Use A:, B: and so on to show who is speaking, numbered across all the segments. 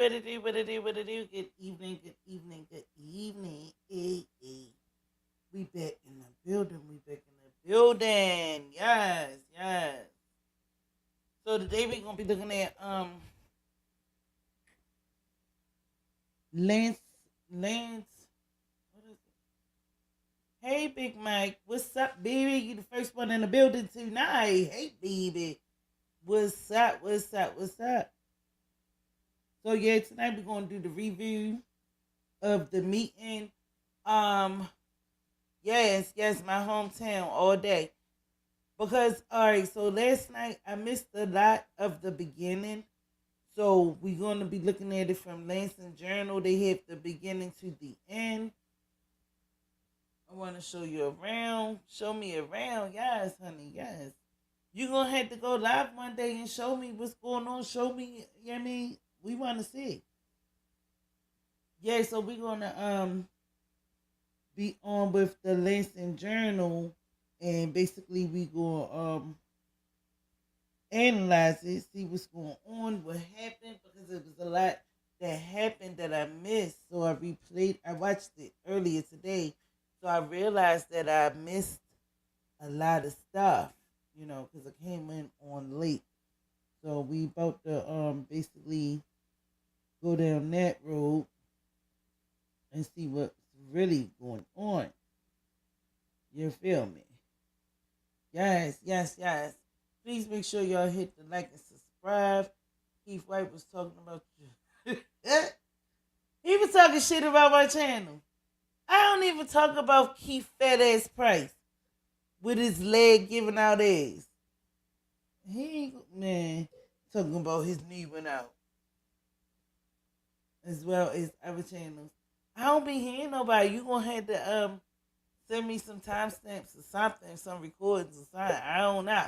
A: what it do, what it do, what it do. Good evening, good evening, good evening. Hey, hey. We back in the building, we back in the building. Yes, yes. So today we're gonna be looking at Lance Lance what is it? Hey Big Mike, what's up, baby? You the first one in the building tonight. Hey baby. What's up? What's up? What's up? So yeah, tonight we're gonna do the review of the meeting. Um, yes, my hometown all day. Because all right, so last night I missed a lot of the beginning. So we're gonna be looking at it from Lansing Journal. They have the beginning to the end. I wanna show you around. Show me around. Yes, honey, yes. You're gonna have to go live one day and show me what's going on. Show me, you know what I mean? We wanna see. Yeah, so we're gonna be on with the Lansing Journal, and basically we gonna analyze it, see what's going on, what happened, because it was a lot that happened that I missed. So I watched it earlier today, so I realized that I missed a lot of stuff, because I came in on late. So we about to basically go down that road and see what's really going on. You feel me? Yes, yes, yes. Please make sure y'all hit the like and subscribe. Keith White was talking about you. He was talking shit about my channel. I don't even talk about Keith fat ass Price with his leg giving out ass. He ain't, man, talking about his knee went out. As well as other channels. I don't be hearing nobody. You gonna have to send me some timestamps or something, some recordings or something. I don't know.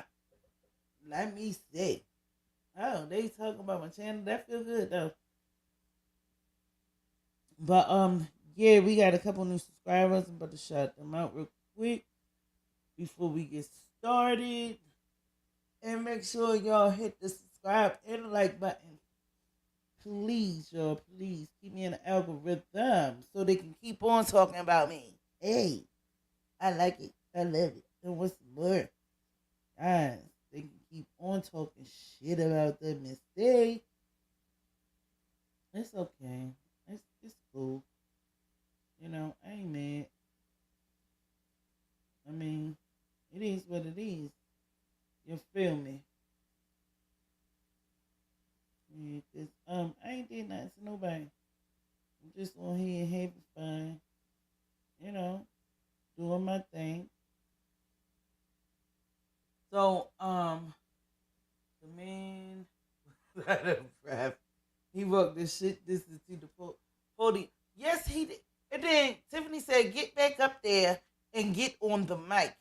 A: Let me see. Oh, they talking about my channel. That feel good though. But yeah, we got a couple new subscribers. I'm about to shout them out real quick before we get started. And make sure y'all hit the subscribe and the like button. Please, y'all, please keep me in the algorithm so they can keep on talking about me. Hey, I like it. I love it. And what's more? Guys, they can keep on talking shit about the mistake. It's okay. It's cool. I ain't mad. I mean, it is what it is. You feel me? Yeah, 'cause, I ain't did nothing to nobody. I'm just on here having fun. Doing my thing. So, the man, he wrote this shit. This is to the podium. Yes, he did. And then Tiffany said, "Get back up there and get on the mic."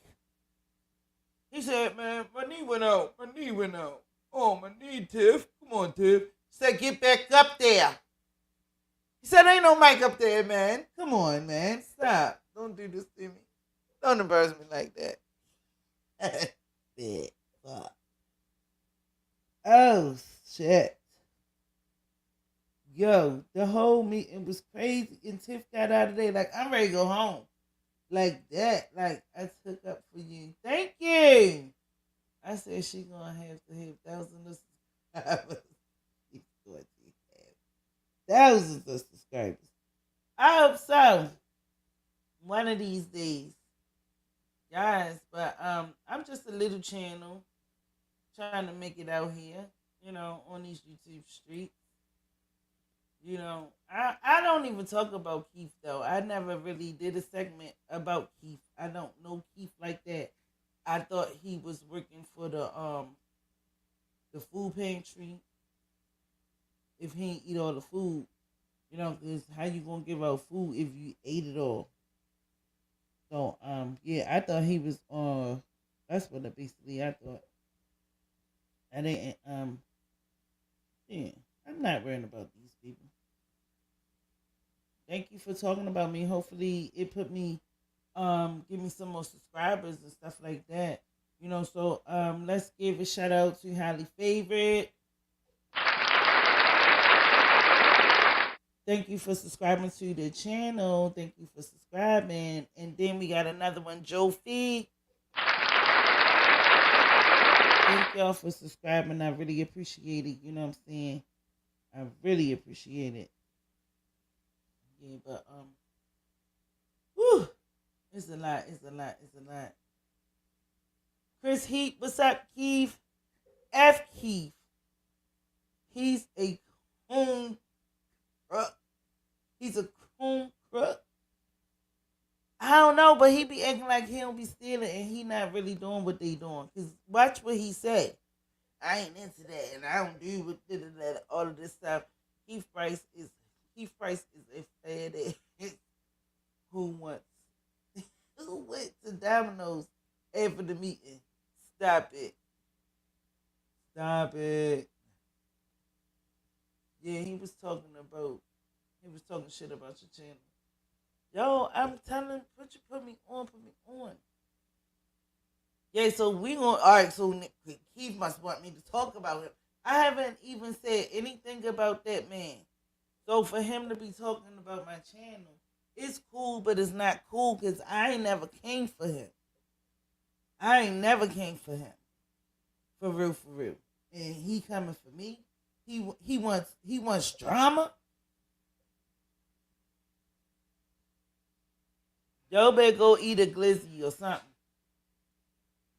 A: He said, "Man, my knee went out. My knee went out. Oh, my knee, Tiff. Come on, Tiff." He said, "Get back up there." He said, "Ain't no mic up there, man. Come on, man. Stop. Don't do this to me. Don't embarrass me like that." Big fuck. Oh, shit. Yo, the whole meeting was crazy, and Tiff got out of there like, "I'm ready to go home." Like that. Like, I took up for you. Thank you. I said she gonna have to have thousands of subscribers. She's going to have thousands of subscribers. I hope so. One of these days. Guys, but I'm just a little channel trying to make it out here, on these YouTube streets. I don't even talk about Keith though. I never really did a segment about Keith. I don't know Keith like that. I thought he was working for the food pantry. If he ain't eat all the food, because how you gonna give out food if you ate it all? So yeah, I thought he was that's what I thought. I didn't yeah, I'm not worrying about these people. Thank you for talking about me. Hopefully it put me give me some more subscribers and stuff like that. So let's give a shout out to Highly Favorite. Thank you for subscribing to the channel. Thank you for subscribing. And then we got another one, Joe Fee. Thank y'all for subscribing. I really appreciate it. You know what I'm saying? I really appreciate it. Yeah, but whew, it's a lot. Chris Heat, what's up, Keith? F Keith. He's a coon crook. He's a coon crook. I don't know, but he be acting like he don't be stealing and he not really doing what they doing. Cause watch what he say. I ain't into that and I don't do with all of this stuff. Keith Price is a fat ass who went to Domino's after the meeting. Stop it. Yeah, he was talking shit about your channel. Yo, I'm telling him, put me on. Yeah, so we gonna, alright, so Keith must want me to talk about him. I haven't even said anything about that man. So for him to be talking about my channel, it's cool, but it's not cool because I ain't never came for him. For real. And he coming for me. He wants drama. Yo better go eat a glizzy or something.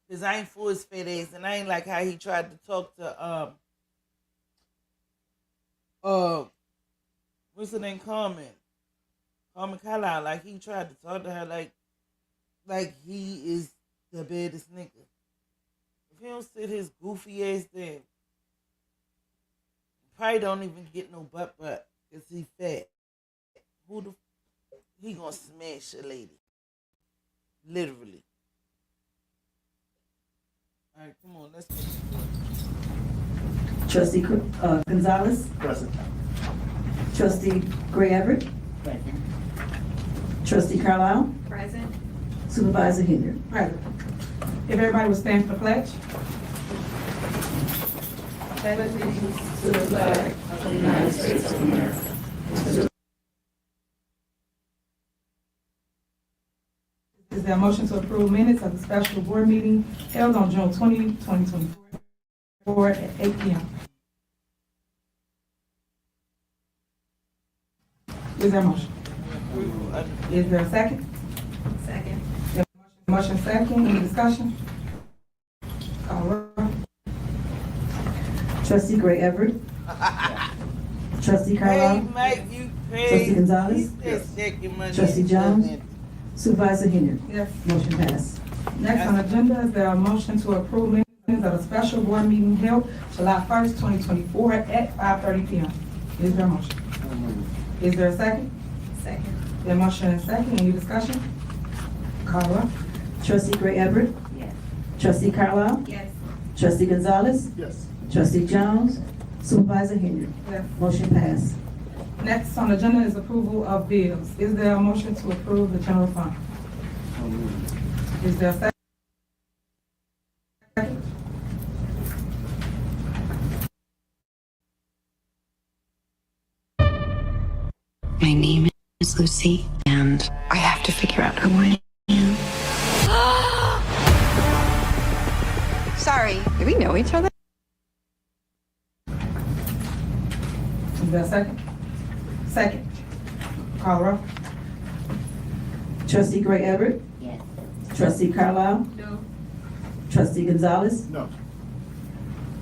A: Cause I ain't for his fat ass, and I ain't like how he tried to talk to what's her name, Carmen Carlisle. Like he tried to talk to her like he is the baddest nigga. If he don't sit his goofy ass down, probably don't even get no butt cause he fat. He gonna smash a lady. Literally. All right, come on, let's go.
B: Trustee Gonzalez.
C: Present.
B: Trustee Gray Everett.
C: Thank you.
B: Trustee Carlisle.
D: Present.
B: Supervisor Henyard.
E: Present. If everybody would stand for the pledge.
D: Pledge allegiance
B: To the flag of the United States of America.
E: Is there a motion to approve minutes of the special board meeting held on June 20, 2024 at 8 p.m.? Is there a motion? Is there a second?
D: second.
E: Motion second, any discussion? Call roll.
B: Trustee Gray Everett. Trustee
A: Hey,
B: Carlisle.
A: Mike, you crazy.
B: Trustee Gonzalez.
A: He said second money.
B: Trustee Jones. Supervisor Henyard.
E: Yes.
B: Motion passed.
E: Next on the agenda is there a motion to approve minutes of a special board meeting held July 1st, 2024 at 5:30 p.m. Is there a motion? Is there a second?
D: Second.
E: The motion is second, any discussion? Call roll.
B: Trustee Gray Everett.
D: Yes.
B: Trustee Carlisle.
D: Yes.
B: Trustee Gonzalez.
C: Yes.
B: Trustee Jones. Supervisor Henyard.
E: Yes.
B: Motion passed.
E: Next on the agenda is approval of bills. Is there a motion to approve the general fund? Is there a second?
F: My name is Lucy, and I have to figure out who I am. Sorry, do we know each other?
E: Is there a second? Second. Call roll.
B: Trustee Gray Everett.
D: Yes.
B: Trustee Carlisle.
D: No.
B: Trustee Gonzalez.
C: No.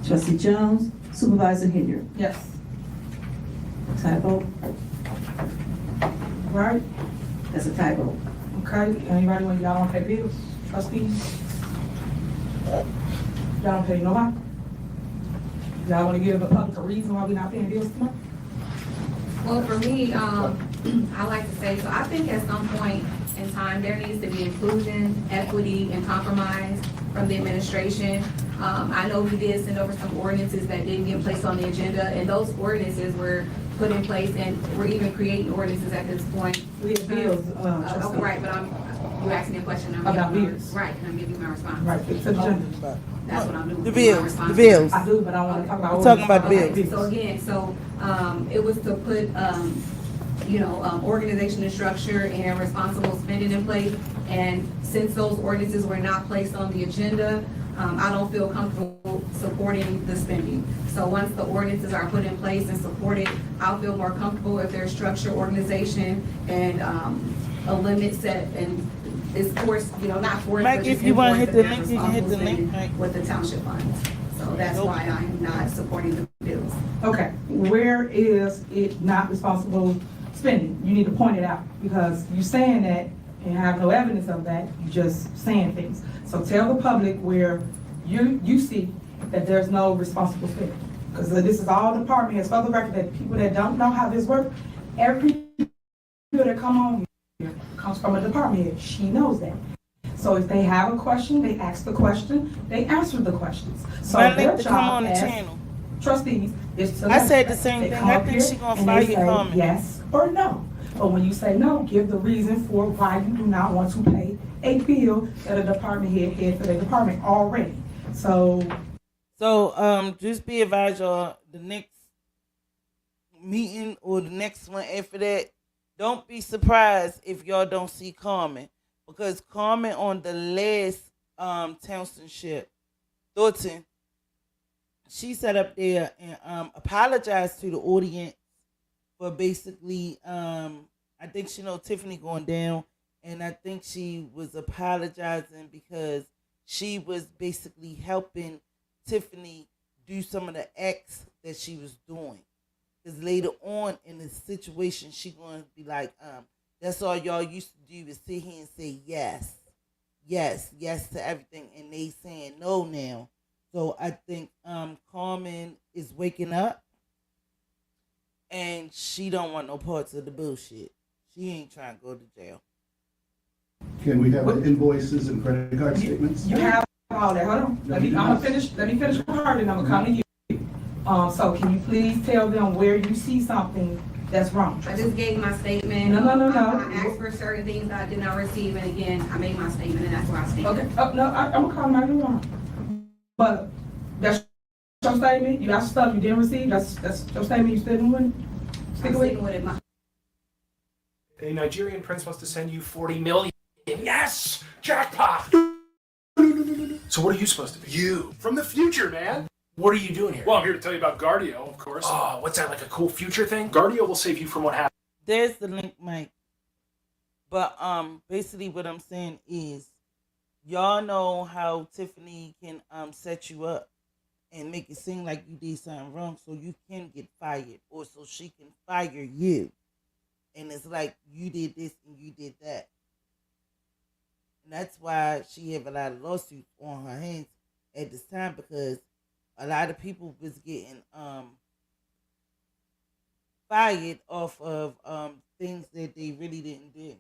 B: Trustee Jones. Supervisor Henyard.
E: Yes.
B: Typo.
E: Right?
B: That's a typo.
E: Okay, anybody, when y'all don't pay bills? Trustees? Y'all don't pay nobody? Y'all wanna give the public a reason why we not paying bills tonight?
D: Well, for me, I like to say, so I think at some point in time, there needs to be inclusion, equity, and compromise from the administration. I know we did send over some ordinances that didn't get placed on the agenda, and those ordinances were put in place, and we're even creating ordinances at this point.
E: We have bills, trustee.
D: Right, but you asked me a question. I'm
E: About
D: giving
E: bills.
D: Right, and I'm giving my response.
E: Right, it's the agenda.
D: That's what I'm doing.
A: The
D: my
A: bills,
D: response.
A: the bills.
E: I do, but I wanna talk about.
A: We're talking about
E: ordinance.
A: bills.
D: So again, it was to put, organization and structure and responsible spending in place. And since those ordinances were not placed on the agenda, I don't feel comfortable supporting the spending. So once the ordinances are put in place and supported, I'll feel more comfortable if there's structure, organization, and a limit set, and it's forced, not forced,
A: Mike,
D: but
A: if
D: just
A: you wanna hit
D: enforced
A: the
D: that there's
A: link, you can hit the
D: responsible
A: link,
D: spending
A: Mike.
D: with the township funds. So that's why I'm not supporting the bills.
E: Okay, where is it not responsible spending? You need to point it out, because you saying that and have no evidence of that, you just saying things. So tell the public where you see that there's no responsible spending. Because this is all department heads, for the record, that people that don't know how this works, every bill that come on here comes from a department head. She knows that. So if they have a question, they ask the question, they answer the questions. So
A: I
E: their
A: like to come
E: job
A: on the
E: as
A: channel.
E: trustees is to.
A: I said the same
E: they
A: thing.
E: come
A: I
E: up
A: think
E: here
A: she gonna
E: and
A: fire
E: they
A: your
E: say
A: comment.
E: yes or no. But when you say no, give the reason for why you do not want to pay a bill that a department head for their department already. So
A: Just be advised, y'all, the next meeting or the next one after that, don't be surprised if y'all don't see Carmen, because Carmen on the last Township, Thornton, she sat up there and apologized to the audience for basically I think she know Tiffany going down, and I think she was apologizing because she was basically helping Tiffany do some of the acts that she was doing. Because later on in the situation, she going to be like, that's all y'all used to do is sit here and say yes, yes, yes to everything, and they saying no now. So I think Carmen is waking up, and she don't want no parts of the bullshit. She ain't trying to go to jail.
C: Can we have invoices and credit card statements?
E: you have all that. Hold on. Let me finish my part and I'm gonna come to you. So can you please tell them where you see something that's wrong?
D: I just gave my statement.
E: No.
D: I asked for certain things that I did not receive, and again, I made my statement, and that's where I stand.
E: Okay, no, I'm gonna call my new one. But that's your statement, you got stuff you didn't receive, that's your statement, you still doing?
D: I'm
E: Stick with
D: sticking with it.
G: A Nigerian prince wants to send you 40 million. Yes! Jackpot! So what are you supposed to be? You. From the future, man. What are you doing here?
H: Well, I'm here to tell you about Guardio, of course.
G: Oh, what's that, like a cool future thing? Guardio will save you from what happened.
A: There's the link, Mike. But basically what I'm saying is, y'all know how Tiffany can set you up and make it seem like you did something wrong so you can get fired, or so she can fire you. And it's like you did this and you did that. And that's why she have a lot of lawsuits on her hands at this time, because a lot of people was getting fired off of things that they really didn't do.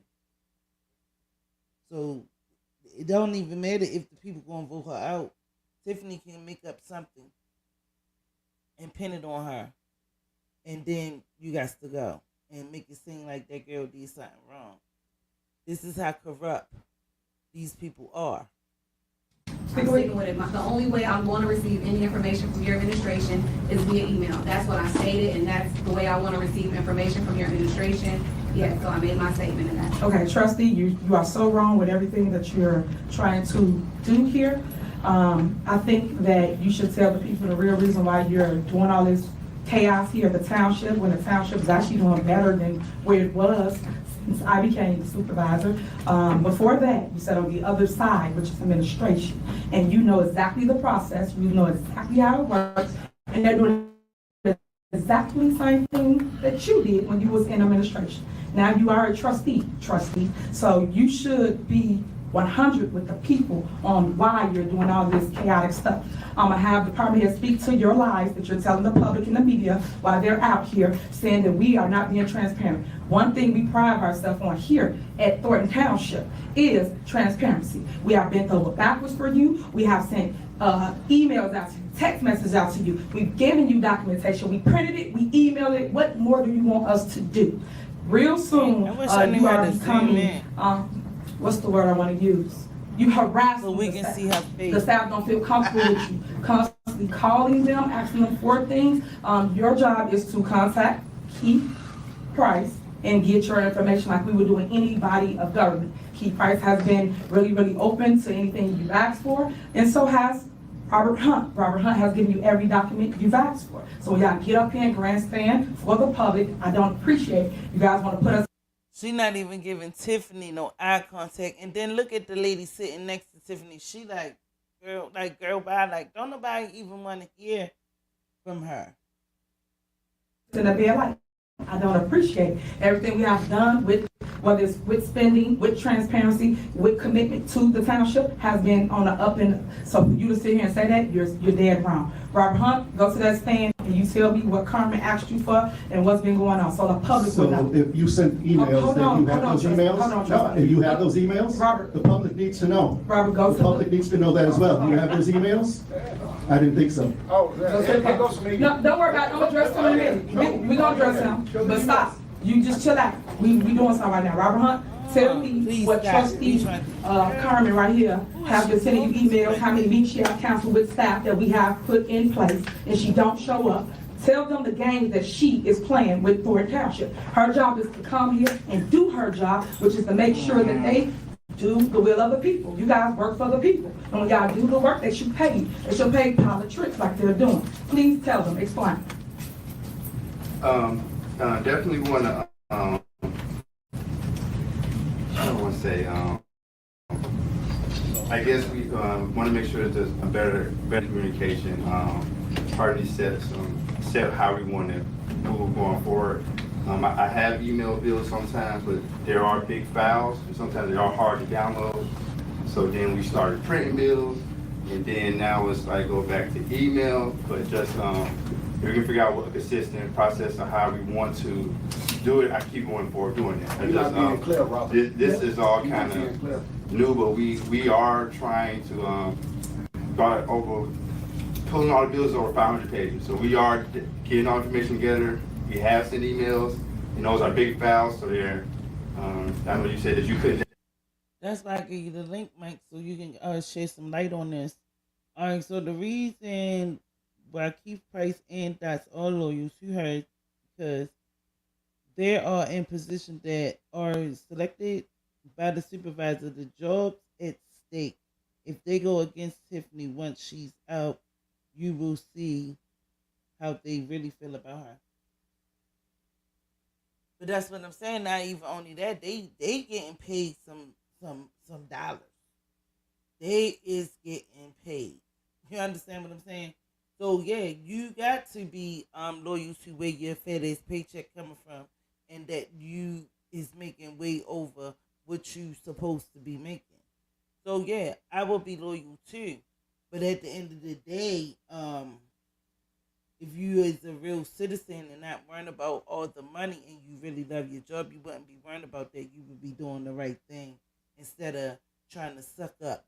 A: So it don't even matter if the people gonna vote her out. Tiffany can make up something and pin it on her, and then you got to go and make it seem like that girl did something wrong. This is how corrupt these people are.
D: I'm sticking with it. The only way I'm going to receive any information from your administration is via email. That's what I stated, and that's the way I want to receive information from your administration. Yeah, so I made my statement in that.
E: Okay, trustee, you are so wrong with everything that you're trying to do here. I think that you should tell the people the real reason why you're doing all this chaos here at the township, when the township is actually doing better than where it was since I became the supervisor. Before that, you said on the other side, which is administration, and you know exactly the process, you know exactly how it works, and they're doing exactly the same thing that you did when you was in administration. Now you are a trustee, so you should be 100 with the people on why you're doing all this chaotic stuff. I'm gonna have department heads speak to your lies that you're telling the public and the media while they're out here saying that we are not being transparent. One thing we pride ourselves on here at Thornton Township is transparency. We have bent over backwards for you. We have sent emails out to you, text messages out to you. We've given you documentation. We printed it, we emailed it. What more do you want us to do? Real soon,
A: I wish I knew
E: you
A: how
E: are
A: to zoom
E: becoming,
A: in.
E: what's the word I want to use? You harass
A: So we
E: the
A: can
E: staff.
A: see her face.
E: The staff don't feel comfortable with you. Constantly calling them, asking them for things. Your job is to contact, keep, price, and get your information like we would do in any body of government. Keith Price has been really, really open to anything you've asked for, and so has Robert Hunt. Robert Hunt has given you every document you've asked for. So when y'all get up here and grandstand for the public, I don't appreciate you guys want to put us.
A: She not even giving Tiffany no eye contact. And then look at the lady sitting next to Tiffany. She like, girl, bye. Like, don't nobody even want to hear from her.
E: In a bad light. I don't appreciate everything we have done with, whether it's with spending, with transparency, with commitment to the township has been on the up and, so for you to sit here and say that, you're dead wrong. Robert Hunt, go to that stand and you tell me what Carmen asked you for and what's been going on, so the public will know.
C: So if you sent emails, then you have those emails? No, if you have those emails,
E: Robert.
C: the public needs to know.
E: Robert, go
C: The
E: to
C: public needs to know that as well. Do you have those emails? I didn't think so.
E: No, don't worry about it. Don't address him in a minute. We gonna address him, but stop. You just chill out. We doing something right now. Robert Hunt, tell me
A: Please,
E: what
A: guys,
E: trustee,
A: please.
E: Carmen right here have been sending you emails, how many meetings she have council with staff that we have put in place, and she don't show up. Tell them the game that she is playing with Thornton Township. Her job is to come here and do her job, which is to make sure that they do the will of the people. You guys work for the people. And when y'all do the work, they should pay you. They should pay politics like they're doing. Please tell them, explain.
I: Definitely want to, I don't want to say, I guess we want to make sure that there's a better communication. Party set how we want to move going forward. I have email bills sometimes, but there are big files, and sometimes they are hard to download. So then we started printing bills, and then now it's like go back to email, but just we can figure out what a consistent process of how we want to do it. I keep going forward doing it.
C: You're not being clear, Robert.
I: This is all kind of new, but we are trying to start over pulling all the bills over 500 pages. So we are getting all the information together. We have sent emails, and those are big files, so they're, I know you said that you couldn't.
A: That's why I gave you the link, Mike, so you can shed some light on this. All right, so the reason why Keith Price and that's all loyal to her, because they are in position that are selected by the supervisor, the jobs at stake. If they go against Tiffany once she's out, you will see how they really feel about her. But that's what I'm saying. Not even only that, they getting paid some dollars. They is getting paid. You understand what I'm saying? So yeah, you got to be loyal to where your FedEx paycheck coming from, and that you is making way over what you supposed to be making. So yeah, I will be loyal too. But at the end of the day, if you is a real citizen and not worrying about all the money and you really love your job, you wouldn't be worrying about that. You would be doing the right thing instead of trying to suck up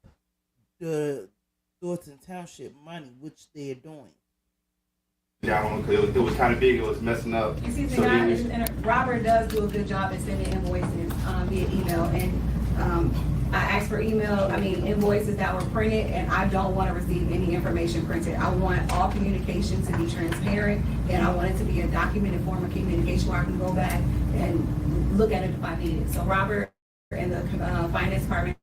A: the Thornton Township money, which they're doing.
I: Yeah, because it was kind of big. It was messing up.
D: Excuse me,
I: So
D: guys,
I: then
D: and Robert does do a good job at sending invoices via email, and I asked for invoices that were printed, and I don't want to receive any information printed. I want all communication to be transparent, and I want it to be a documented form of communication where I can go back and look at it if I need it. So Robert and the finance department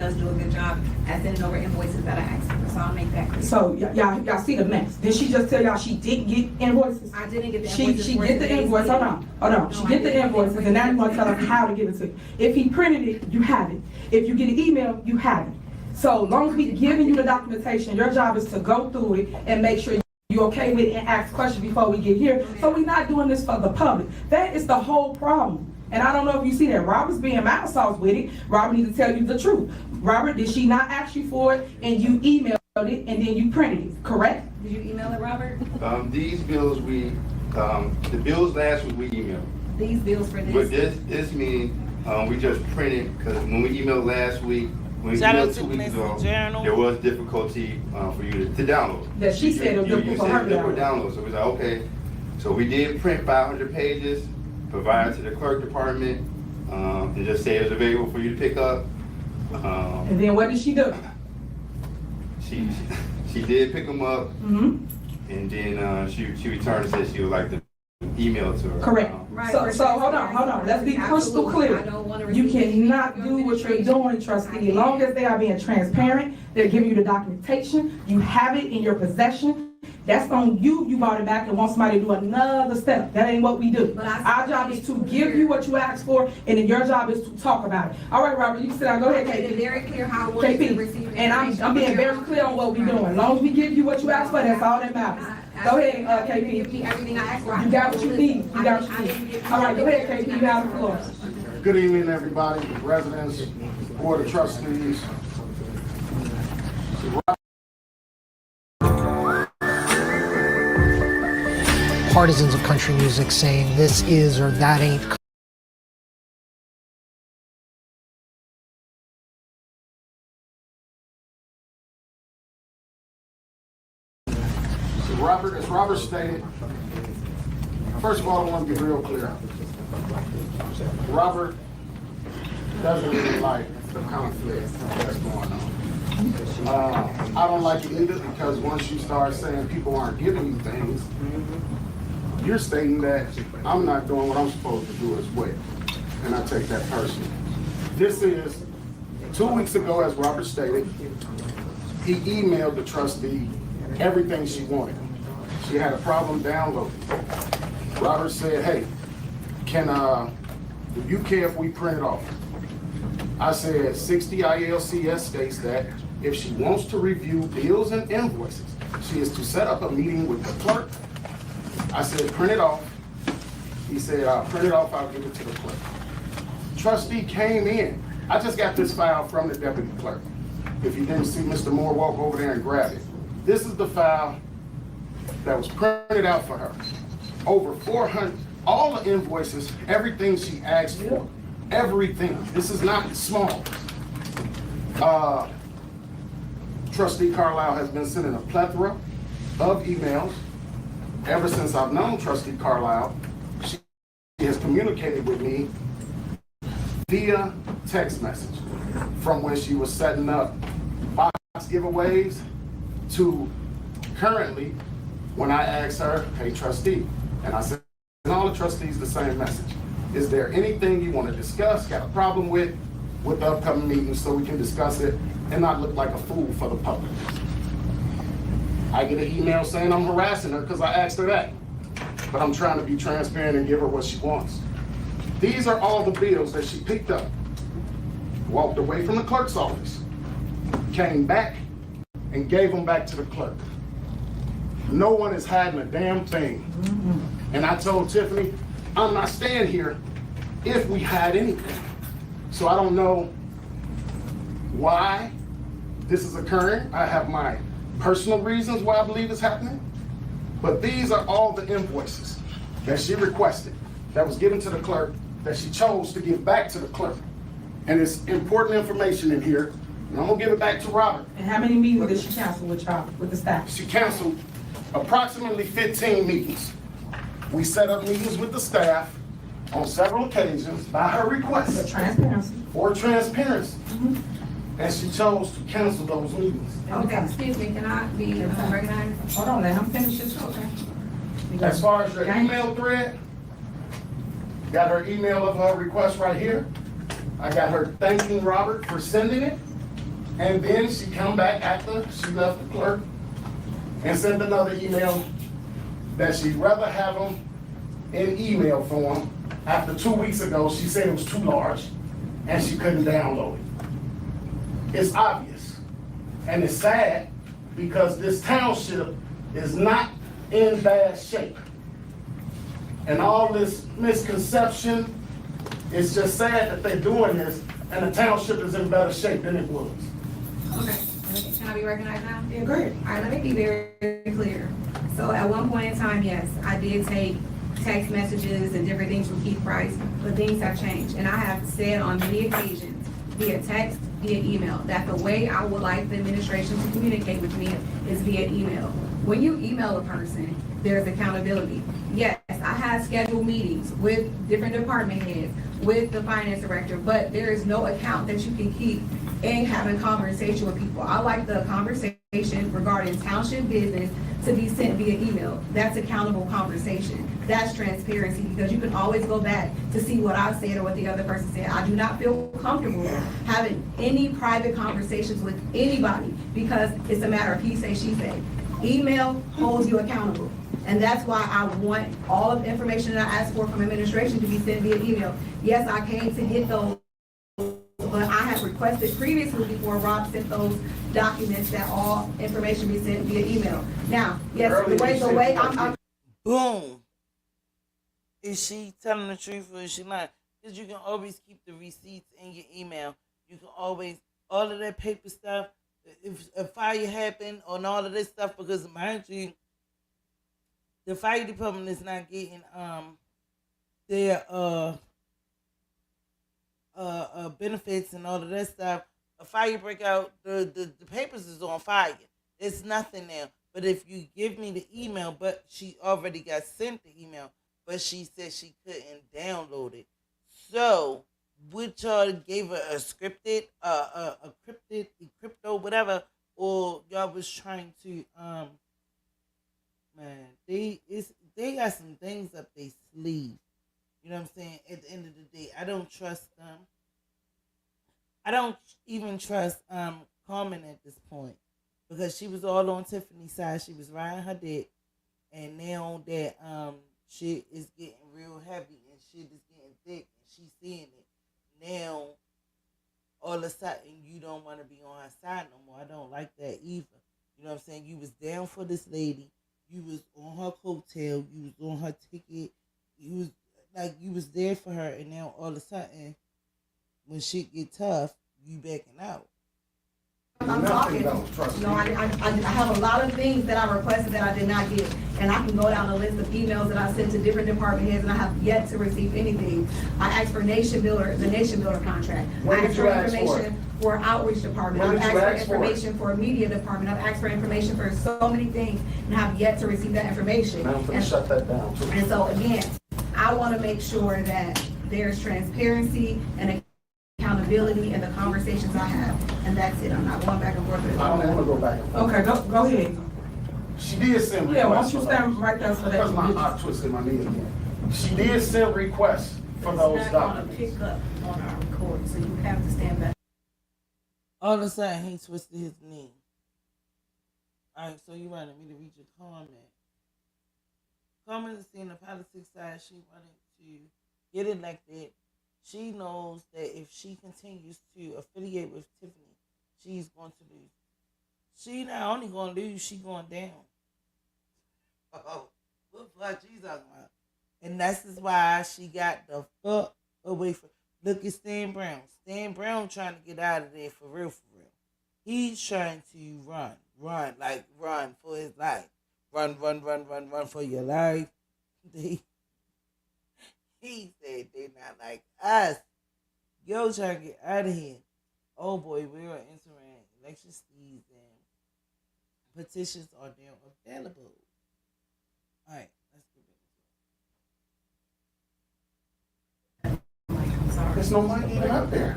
D: does do a good job at sending over invoices that I asked for, so I'll make that clear.
E: So y'all see the mess. Did she just tell y'all she didn't get invoices?
D: I didn't get the invoices.
E: She get the invoice. Hold on. She get the invoices, and now you want to tell us how to give it to you. If he printed it, you have it. If you get an email, you have it. So long as we giving you the documentation, your job is to go through it and make sure you're okay with it and ask questions before we get here. So we're not doing this for the public. That is the whole problem. And I don't know if you see that Robert's being mouth sauce with it. Robert needs to tell you the truth. Robert, did she not ask you for it and you emailed it and then you printed it, correct?
D: Did you email it, Robert?
I: these bills the bills last week we emailed.
D: These bills for
I: But
D: this?
I: this means we just printed because when we emailed last week, when we
A: Shout out
I: emailed
A: to
I: 2 weeks
A: Mr.
I: ago,
A: Journal.
I: there was difficulty for you to download.
E: That she said it was difficult for her to
I: download. So we was like, okay. So we did print 500 pages, provide to the clerk department, and just say it was available for you to pick up.
E: And then what did she do?
I: She did pick them up,
E: Mm-hmm.
I: and then she returned and said she would like the email to her.
E: Correct.
D: Right.
E: So hold on, let's be crystal clear.
D: I don't wanna
E: You
D: receive
E: cannot
D: any
E: do what you're
D: administration.
E: doing, trustee, as long as they are being transparent, they're giving you the documentation, you have it in your possession. That's on you, you brought it back and want somebody to do another step. That ain't what we do.
D: But I
E: Our job is to give you what you asked for, and then your job is to talk about it. All right, Robert, you sit down, go ahead,
D: I made it
E: KP.
D: very clear how I wanted to receive
E: KP,
D: the
E: and I'm
D: information.
E: being very clear on what we're doing. As long as we give you what you asked for, that's all that matters. Go ahead,
D: Give
E: KP.
D: me everything I asked for.
E: You got what you need, you got what you need. All right, go ahead, KP, you have the floor.
C: Good evening, everybody, residents, board of trustees.
J: Partisans of country music saying this is or that ain't.
C: Robert, as Robert stated, first of all, I want to be real clear. Robert doesn't really like the conflict that's going on. I don't like it either because once you start saying people aren't giving you things, you're stating that I'm not doing what I'm supposed to do as well. And I take that personally. This is 2 weeks ago, as Robert stated, he emailed the trustee everything she wanted. She had a problem downloading. Robert said, hey, do you care if we print it off? I said 60 ILCS states that if she wants to review bills and invoices, she is to set up a meeting with the clerk. I said, print it off. He said, I'll print it off, I'll give it to the clerk. Trustee came in. I just got this file from the deputy clerk. If you didn't see Mr. Moore, walk over there and grab it. This is the file that was printed out for her. Over 400, all the invoices, everything she asked for, everything. This is not small. Trustee Carlisle has been sending a plethora of emails. Ever since I've known Trustee Carlisle, she has communicated with me via text message from when she was setting up box giveaways to currently when I asked her, hey trustee, and I sent all the trustees the same message. Is there anything you want to discuss, got a problem with the upcoming meeting so we can discuss it and not look like a fool for the public? I get an email saying I'm harassing her because I asked her that. But I'm trying to be transparent and give her what she wants. These are all the bills that she picked up, walked away from the clerk's office, came back and gave them back to the clerk. No one is hiding a damn thing. And I told Tiffany, I'm not staying here if we hide anything. So I don't know why this is occurring. I have my personal reasons why I believe it's happening. But these are all the invoices that she requested, that was given to the clerk, that she chose to give back to the clerk. And it's important information in here, and I'm gonna give it back to Robert.
E: And how many meetings did she cancel with y'all, with the staff?
C: She canceled approximately 15 meetings. We set up meetings with the staff on several occasions by her request.
E: For transparency.
C: For transparency. And she chose to cancel those meetings.
D: Okay, excuse me, can I be recognized?
E: Hold on, let him finish his talk.
C: As far as your email thread, got her email of her request right here. I got her thanking Robert for sending it. And then she come back after she left the clerk and sent another email that she'd rather have them in email form. After 2 weeks ago, she said it was too large and she couldn't download it. It's obvious and it's sad because this township is not in bad shape. And all this misconception, it's just sad that they're doing this and the township is in better shape than it was.
D: Okay, can I be recognized now?
E: Yeah, great.
D: All right, let me be very clear. So at one point in time, yes, I did take text messages and different things from Keith Price, but things have changed. And I have said on many occasions, via text, via email, that the way I would like the administration to communicate with me is via email. When you email a person, there's accountability. Yes, I have scheduled meetings with different department heads, with the finance director, but there is no account that you can keep and having conversation with people. I like the conversation regarding township business to be sent via email. That's accountable conversation. That's transparency, because you can always go back to see what I said or what the other person said. I do not feel comfortable having any private conversations with anybody because it's a matter of he say, she say. Email holds you accountable. And that's why I want all of the information that I asked for from administration to be sent via email. Yes, I came to get those, but I have requested previously before Rob sent those documents that all information be sent via email. Now, yes, the way I'm
A: Boom. Is she telling the truth or is she lying? Because you can always keep the receipts in your email. You can always, all of that paper stuff, if a fire happened and all of this stuff, because mind you, the fire department is not getting their benefits and all of that stuff. A fire breakout, the papers is on fire. It's nothing now. But if you give me the email, but she already got sent the email, but she said she couldn't download it. So, which y'all gave her a scripted, crypto, whatever, or y'all was trying to, man, they got some things up their sleeve. You know what I'm saying? At the end of the day, I don't trust them. I don't even trust Carmen at this point, because she was all on Tiffany's side. She was riding her dick, and now that shit is getting real heavy and shit is getting thick and she's seeing it, now all of a sudden you don't want to be on her side no more. I don't like that either. You know what I'm saying? You was down for this lady. You was on her coattail. You was on her ticket. You was like, you was there for her, and now all of a sudden when shit get tough, you backing out.
D: I'm talking. I have a lot of things that I requested that I did not get, and I can go down the list of emails that I sent to different department heads, and I have yet to receive anything. I asked for the Nation Builder contract. I asked for information for outreach department. I've asked for information for media department. I've asked for information for so many things, and I have yet to receive that information.
C: I'm going to shut that down too.
D: And so again, I want to make sure that there's transparency and accountability in the conversations I have, and that's it. I'm not going back and forth with it.
C: I don't want to go back and forth.
E: Okay, go ahead.
C: She did send requests.
E: Yeah, why don't you stand right there so that
C: Because my
E: you
C: eye twisted my knee again. She did send requests for those
B: It's not
C: documents.
B: gonna pick up on our recording, so you have to stand back.
A: All of a sudden he twisted his knee. Alright, so you wanted me to read your comment. Carmen is seeing the politics side. She wanted to get elected. She knows that if she continues to affiliate with Tiffany, she's going to lose. She not only going to lose, she going down. Oh, what fuck you talking about? And that's just why she got the fuck away from. Look at Stan Brown. Stan Brown trying to get out of there for real. He's trying to run for his life. Run for your life. He said they not like us. Yo, trying to get out of here. Oh boy, we are entering election season. Petitions are now available. All right, let's get it.
C: There's no money even up there.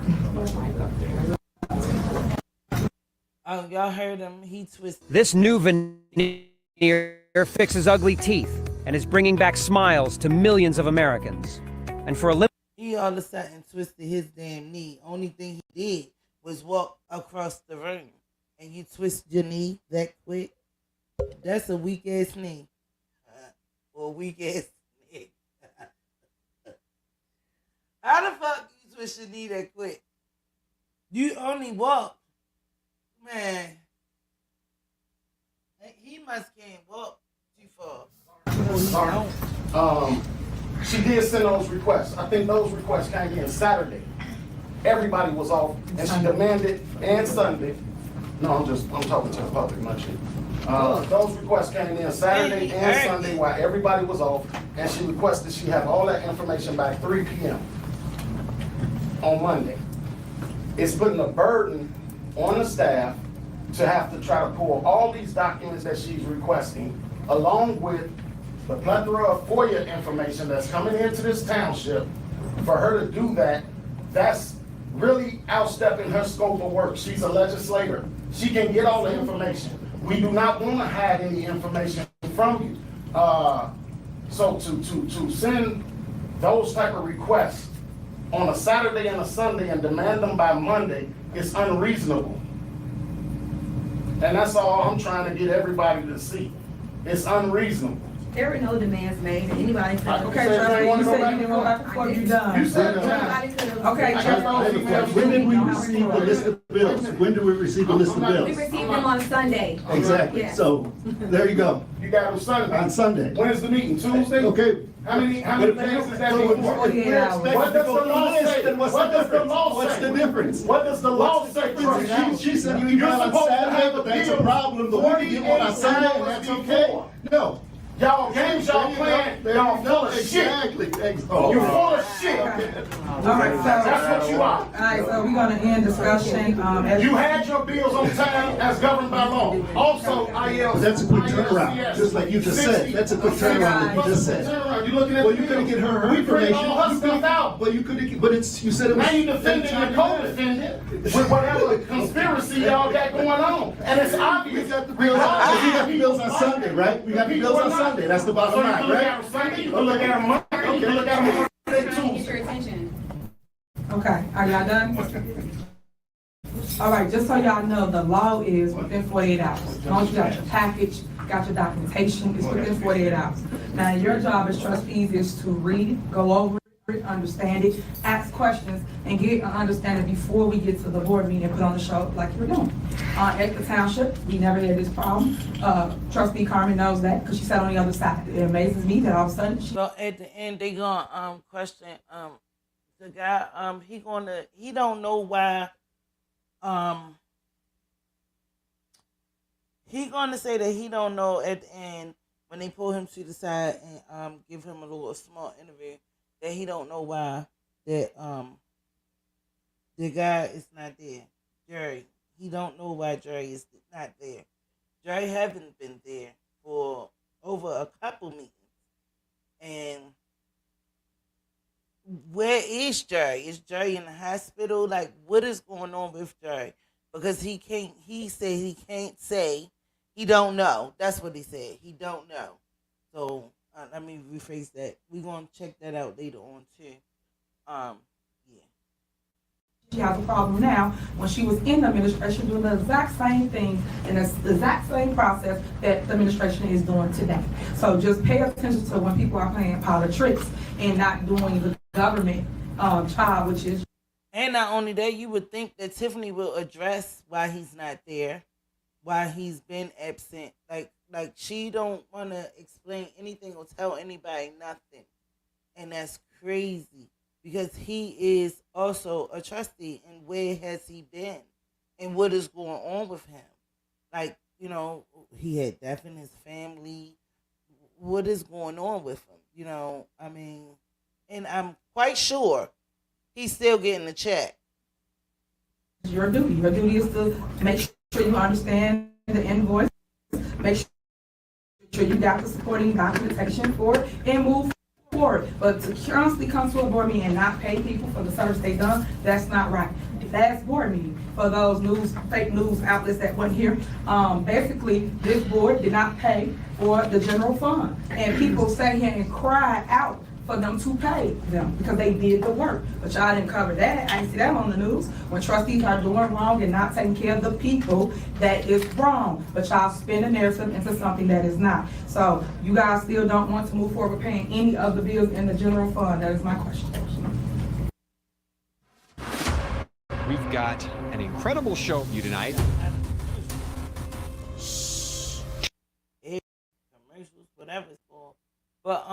A: Y'all heard him. He twisted.
K: This new veneer fixes ugly teeth and is bringing back smiles to millions of Americans. And for a
A: He all of a sudden twisted his damn knee. Only thing he did was walk across the room. And you twist your knee that quick? That's a weak ass knee. Or weak ass knee. How the fuck you twist your knee that quick? You only walk. Man. He must can't walk too far.
C: She did send those requests. I think those requests came in Saturday. Everybody was off, and she demanded, and Sunday. No, I'm talking to the public, not you. Those requests came in Saturday and Sunday while everybody was off, and she requested she have all that information by 3 p.m. on Monday. It's putting a burden on the staff to have to try to pull all these documents that she's requesting, along with the plethora of FOIA information that's coming into this township. For her to do that, that's really outstepping her scope of work. She's a legislator. She can get all the information. We do not want to hide any information from you. So to send those type of requests on a Saturday and a Sunday and demand them by Monday is unreasonable. And that's all I'm trying to get everybody to see. It's unreasonable.
B: There were no demands made, and anybody could have.
E: Okay, Trustee, you said you didn't go back before you done.
C: You said
B: Anybody could have.
E: Okay,
L: When did we receive the list of bills? When do we receive the list of
B: We
L: bills?
B: received them on Sunday.
L: Exactly,
B: Yes.
L: so, there you go,
C: You got them Sunday.
L: on Sunday.
C: When's the meeting? Tuesday?
L: Okay.
C: How many days is that
L: So
C: meeting?
L: we're
E: 48 hours.
C: What does the law say?
L: Then what's
C: What
L: the
C: does the
L: difference?
C: law
L: What's
C: say?
L: the difference?
C: What does the law say, Trustee?
L: She sent you
C: You're
L: email on
C: supposed to
L: Saturday,
C: have
L: but
C: the
L: that's a
C: bill
L: problem, the one you get one on
C: 48
L: Sunday, and
C: hours
L: that's okay.
C: before.
L: No.
C: Y'all games y'all playing, y'all full of shit.
L: Exactly.
C: You full of shit.
E: All right,
C: That's what you are.
E: All right, so we're gonna end discussion,
C: You had your bills on time as governed by law. Also, IL.
L: That's a quick turnaround, just like you just said. That's a quick turnaround, like you just said.
C: You looking at
L: Well,
C: the
L: you couldn't
C: bills.
L: get her
C: We print
L: information.
C: all her stuff out.
L: But you could, but it's, you said it was.
C: Now you defending your co-defendant with whatever conspiracy y'all got going on. And it's obvious.
L: We got the bills on Sunday, right? We got the bills on Sunday, that's the bottom
C: So you
L: line,
C: can look
L: right?
C: at them Sunday, you can look at them Monday, you can look at them Monday,
B: Get your
C: Tuesday.
B: attention.
E: okay, are y'all done? All right, just so y'all know, the law is within 48 hours. As long as you got your package, got your documentation, it's within 48 hours. Now, your job as trustees is to read it, go over it, understand it, ask questions, and get an understanding before we get to the board meeting and put on the show like you're doing. At the township, we never had this problem. Trustee Carmen knows that, because she sat on the other side. It amazes me that all of a sudden,
A: So at the end, they gonna question the guy. He don't know why. He gonna say that he don't know at the end when they pull him to the side and give him a little small interview that he don't know why that the guy is not there. Jerry, he don't know why Jerry is not there. Jerry haven't been there for over a couple meetings. And where is Jerry? Is Jerry in the hospital? Like, what is going on with Jerry? Because he said he can't say. He don't know. That's what he said. He don't know. So, let me rephrase that. We're going to check that out later on, too. Yeah.
E: she has a problem now. When she was in the administration, doing the exact same thing and the exact same process that the administration is doing today. So just pay attention to when people are playing politics and not doing the government job, which is.
A: And not only that, you would think that Tiffany will address why he's not there, why he's been absent. Like she don't want to explain anything or tell anybody nothing. And that's crazy because he is also a trustee. And where has he been? And what is going on with him? Like, you know, he had death in his family. What is going on with him? You know, I mean, and I'm quite sure he's still getting the check.
E: Your duty. Your duty is to make sure you understand the invoice, make sure you got the supporting documentation for it, and move forward. But to constantly come to a board meeting and not pay people for the service they done, that's not right. Last board meeting, for those fake news outlets that weren't here, basically this board did not pay for the general fund. And people sat here and cried out for them to pay them because they did the work. But y'all didn't cover that. I didn't see that on the news. When trustees are doing wrong and not taking care of the people, that is wrong. But y'all spin the narrative into something that is not. So you guys still don't want to move forward with paying any of the bills in the general fund. That is my question.
M: We've got an incredible show for you tonight.
A: Commercials, whatever it's called. But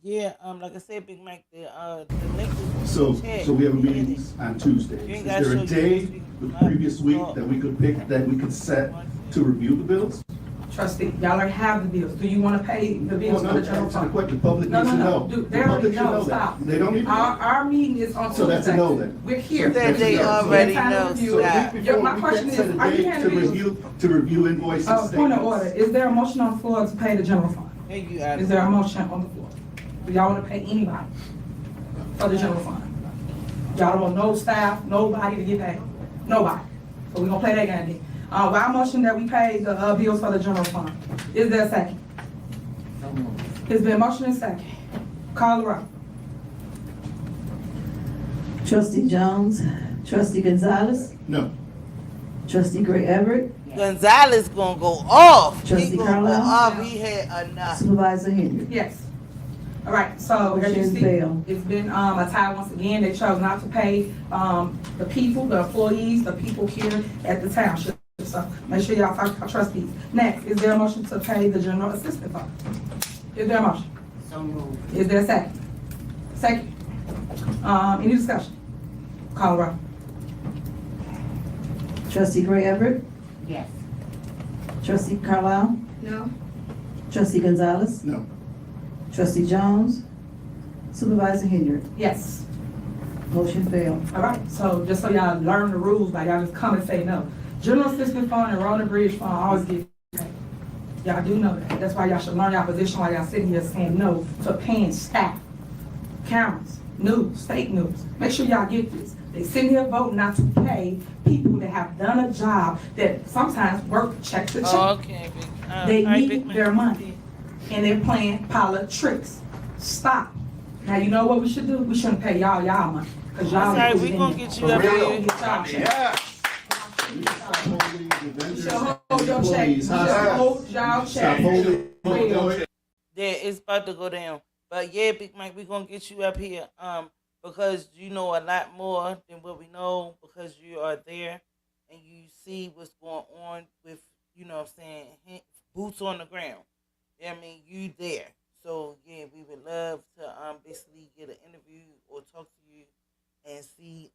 A: yeah, like I said, Big Mike, the link is
L: So
A: in the chat.
L: we have a meeting on Tuesdays.
A: You
L: Is
A: ain't gotta
L: there a
A: show
L: day
A: you
L: the previous week that we could pick, that we could set to review the bills?
E: Trustee, y'all already have the bills. Do you want to pay the bills for the general fund?
L: The public
E: No,
L: needs to
E: no,
L: know.
E: no.
L: The
E: They already
L: public should
E: know.
L: that.
E: Stop.
L: They don't need to know.
E: Our meeting is on Tuesday.
L: So that's a no then.
E: We're here.
A: That they already
E: Time to
A: know.
E: review it.
A: Stop.
L: Before
E: My
L: we
E: question
L: can set
E: is,
L: a
E: are you
L: date
E: paying
L: to
E: the bills?
L: review invoices,
E: Point of
L: statements.
E: order. Is there a motion on the floor to pay the general fund?
A: There you are.
E: Is there a motion on the floor? Do y'all want to pay anybody for the general fund? Y'all don't want no staff, nobody to get paid. Nobody. So we're gonna play that game again. I motion that we pay the bills for the general fund. Is there a second? It's been motion and second. Call the roll.
N: Trustee Jones, Trustee Gonzalez,
L: No.
N: Trustee Gray Everett,
A: Gonzalez gonna go off.
N: Trustee
A: He gonna
N: Carlisle?
A: go off. He had enough.
N: Supervisor Henyard.
E: Yes. All right, so as you
N: Motion
E: see,
N: failed.
E: it's been a tie once again. They chose not to pay the people, the employees, the people here at the township. So make sure y'all talk to our trustees. Next, is there a motion to pay the general assistant fund? Is there a motion?
A: So moved.
E: Is there a second? Second. Any discussion? Call the roll.
N: Trustee Gray Everett,
A: Yes.
N: Trustee Carlisle,
D: No?
N: Trustee Gonzalez,
L: No.
N: Trustee Jones, Supervisor Henyard.
E: Yes.
N: Motion failed.
E: All right, so just so y'all learn the rules, like y'all just come and say no. General assistance fund and road and bridge fund always get paid. Y'all do know that. That's why y'all should learn y'all position while y'all sitting here saying no to paying staff, cameras, news, fake news. Make sure y'all get this. They sitting here voting not to pay people that have done a job that sometimes work check to check.
A: Okay.
E: They
A: all right,
E: need
A: Big Mac.
E: their money, and they're playing politics. Stop. Now, you know what we should do? We shouldn't pay y'all money, because y'all.
A: That's right,
E: put
A: we
E: it in
A: gonna
E: there.
A: get you up here.
E: Get y'all check.
C: Yeah.
E: You should hold your check. You should hold y'all check.
A: Yeah, it's about to go down. But yeah, Big Mike, we're gonna get you up here. Because you know a lot more than what we know, because you are there and you see what's going on with, you know what I'm saying, boots on the ground. I mean, you there. So yeah, we would love to basically get an interview or talk to you and see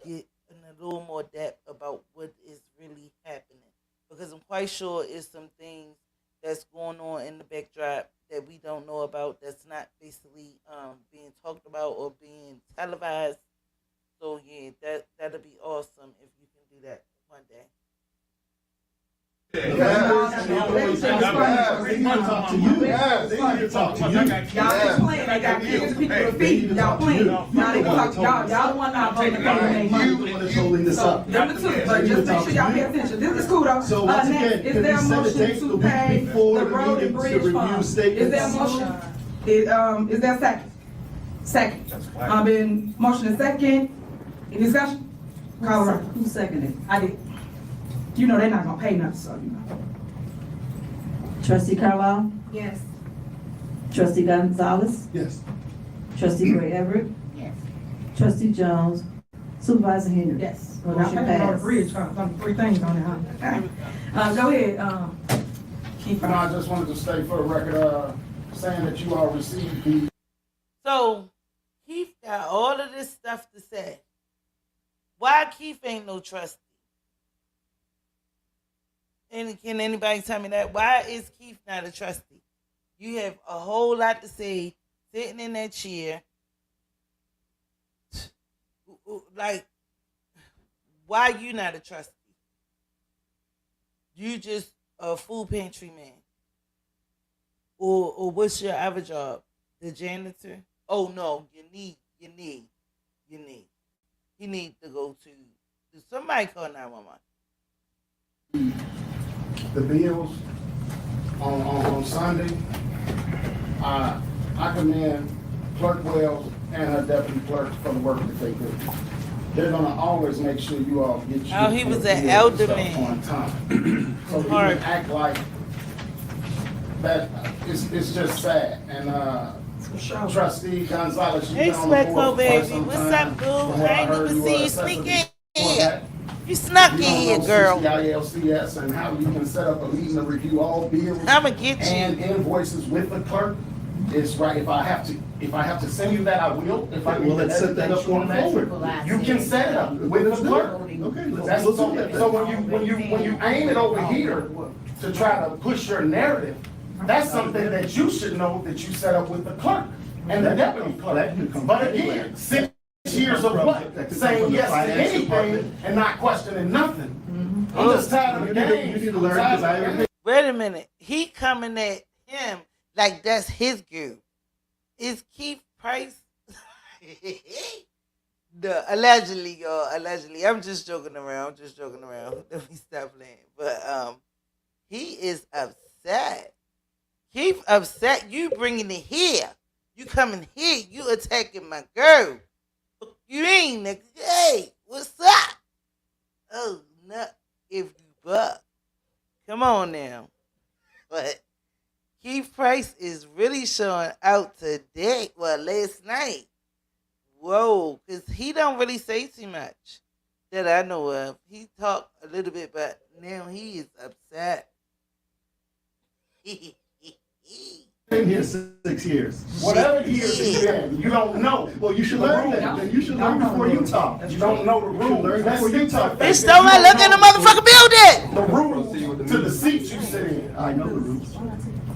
A: get in a little more depth about what is really happening. Because I'm quite sure it's some things that's going on in the backdrop that we don't know about, that's not basically being talked about or being televised. So yeah, that'll be awesome if you can do that one day.
L: They need to talk to you. They need to talk to you.
E: Y'all just playing. They got millions of people to feed. Y'all playing. Y'all need to talk to y'all. Y'all the one not voting to pay money.
L: You the one that's holding this up.
E: Them the two, but just make sure y'all pay attention. This is cool though.
L: So once
E: Next,
L: again,
E: is
L: can
E: there
L: we
E: a
L: set a
E: motion
L: date the
E: to
L: week
E: pay
L: before
E: the
L: the
E: road and
L: meeting to
E: bridge
L: review
E: fund? Is
L: statements?
E: there a motion? Is there a second? Second. Been motion and second. Any discussion? Call the roll.
N: Who seconded?
E: I did. You know they're not gonna pay nothing, so you know.
N: Trustee Carlisle,
D: Yes.
N: Trustee Gonzalez,
L: Yes.
N: Trustee Gray Everett,
A: Yes.
N: Trustee Jones, Supervisor Henyard.
E: Yes. Well, y'all
N: Motion
E: pay the road and
N: passed.
E: bridge fund. There's 3 things on there, huh? Go ahead, keep
C: No, I just wanted to state for the record, saying that you all received the.
A: So Keith got all of this stuff to say. Why Keith ain't no trustee? And can anybody tell me that? Why is Keith not a trustee? You have a whole lot to say sitting in that chair. Like, why you not a trustee? You just a food pantry man. Or what's your other job? The janitor? Oh no, you need. He need to go to somebody call 911.
C: The bills on Sunday. I commend Clerk Wells and her deputy clerk for the work that they do. They're gonna always make sure you all get your.
A: Oh, he was an
C: bills and
A: elder
C: stuff
A: man.
C: on time. So you can act like that. It's just sad. And Trustee Gonzalez, you've
A: Hey,
C: been on the
A: Sweco,
C: board for
A: baby.
C: some
A: What's
C: time.
A: up, boo?
C: From what
A: I ain't
C: heard,
A: even
C: were
A: see you
C: assessor
A: sneak in
C: before
A: here.
C: that.
A: You snuck in
C: You
A: here,
C: don't know
A: girl.
C: CCILCS and how you can set up a meeting to review all bills
A: I'ma get you.
C: and invoices with the clerk. It's right. If I have to send you that, I will. If I
L: Well, let's set that up going forward.
C: You can set it up with the clerk.
L: Okay,
C: That's
L: let's
C: so,
L: look at that.
C: so when you aim it over here to try to push your narrative, that's something that you should know that you set up with the clerk and the deputy clerk. But again, 6 years of what? Saying yes to anything and not questioning nothing. I'm just tired of the game.
L: You need to learn because I.
A: Wait a minute. He coming at him like that's his girl. Is Keith Price Allegedly, y'all. Allegedly. I'm just joking around. Let me stop playing. But he is upset. Keep upset. You bringing it here. You coming here. You attacking my girl. You ain't nigga. Hey, what's up? Oh, no. If you buck. Come on now. But Keith Price is really showing out today. Well, last night. Whoa, because he don't really say too much that I know of. He talked a little bit, but now he is upset.
L: Been here 6 years.
C: Whatever years it's been, you don't know.
L: Well, you should learn that. Then you should learn before you talk.
C: You don't know the rules.
L: Learn before you talk.
A: Bitch, don't I look in the motherfucking building?
C: The rules to the seats you sit in.
L: I know the rules.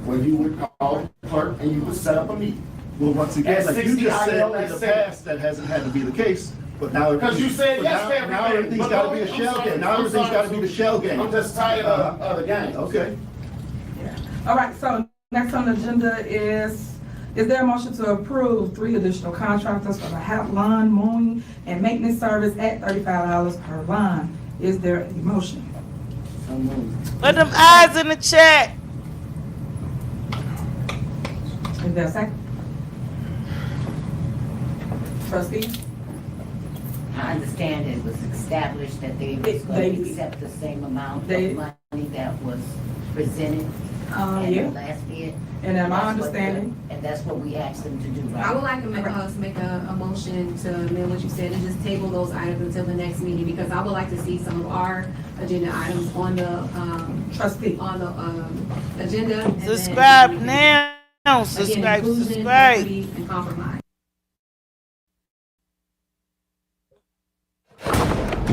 C: When you would call the clerk and you would set up a meeting.
L: Well, once again,
C: At
L: like you
C: 60
L: just said,
C: IL,
L: in
C: that's
L: the past, that hasn't had to be the case. But now,
C: Because you said yes to everything.
L: Now everything's got to be a shell game. Now everything's got to be the shell game.
C: I'm just tired of the game.
L: Okay.
E: All right, so next on the agenda is there a motion to approve 3 additional contractors for the lawn mowing and maintenance service at $35 per lawn? Is there a motion?
A: Put them eyes in the chat.
E: Is there a second? Trustee?
O: I understand it was established that they was going to accept the same amount of money that was presented in
E: Yeah.
O: the last bid.
E: And am I understanding?
O: And that's what we asked them to do, right?
D: I would like to make a motion to amend what you said and just table those items until the next meeting, because I would like to see some of our agenda items on the,
E: Trustee,
D: on the, agenda. and then-
A: Subscribe now.
D: Again,
A: Subscribe.
D: inclusion, equity,
A: Subscribe.
D: and compromise.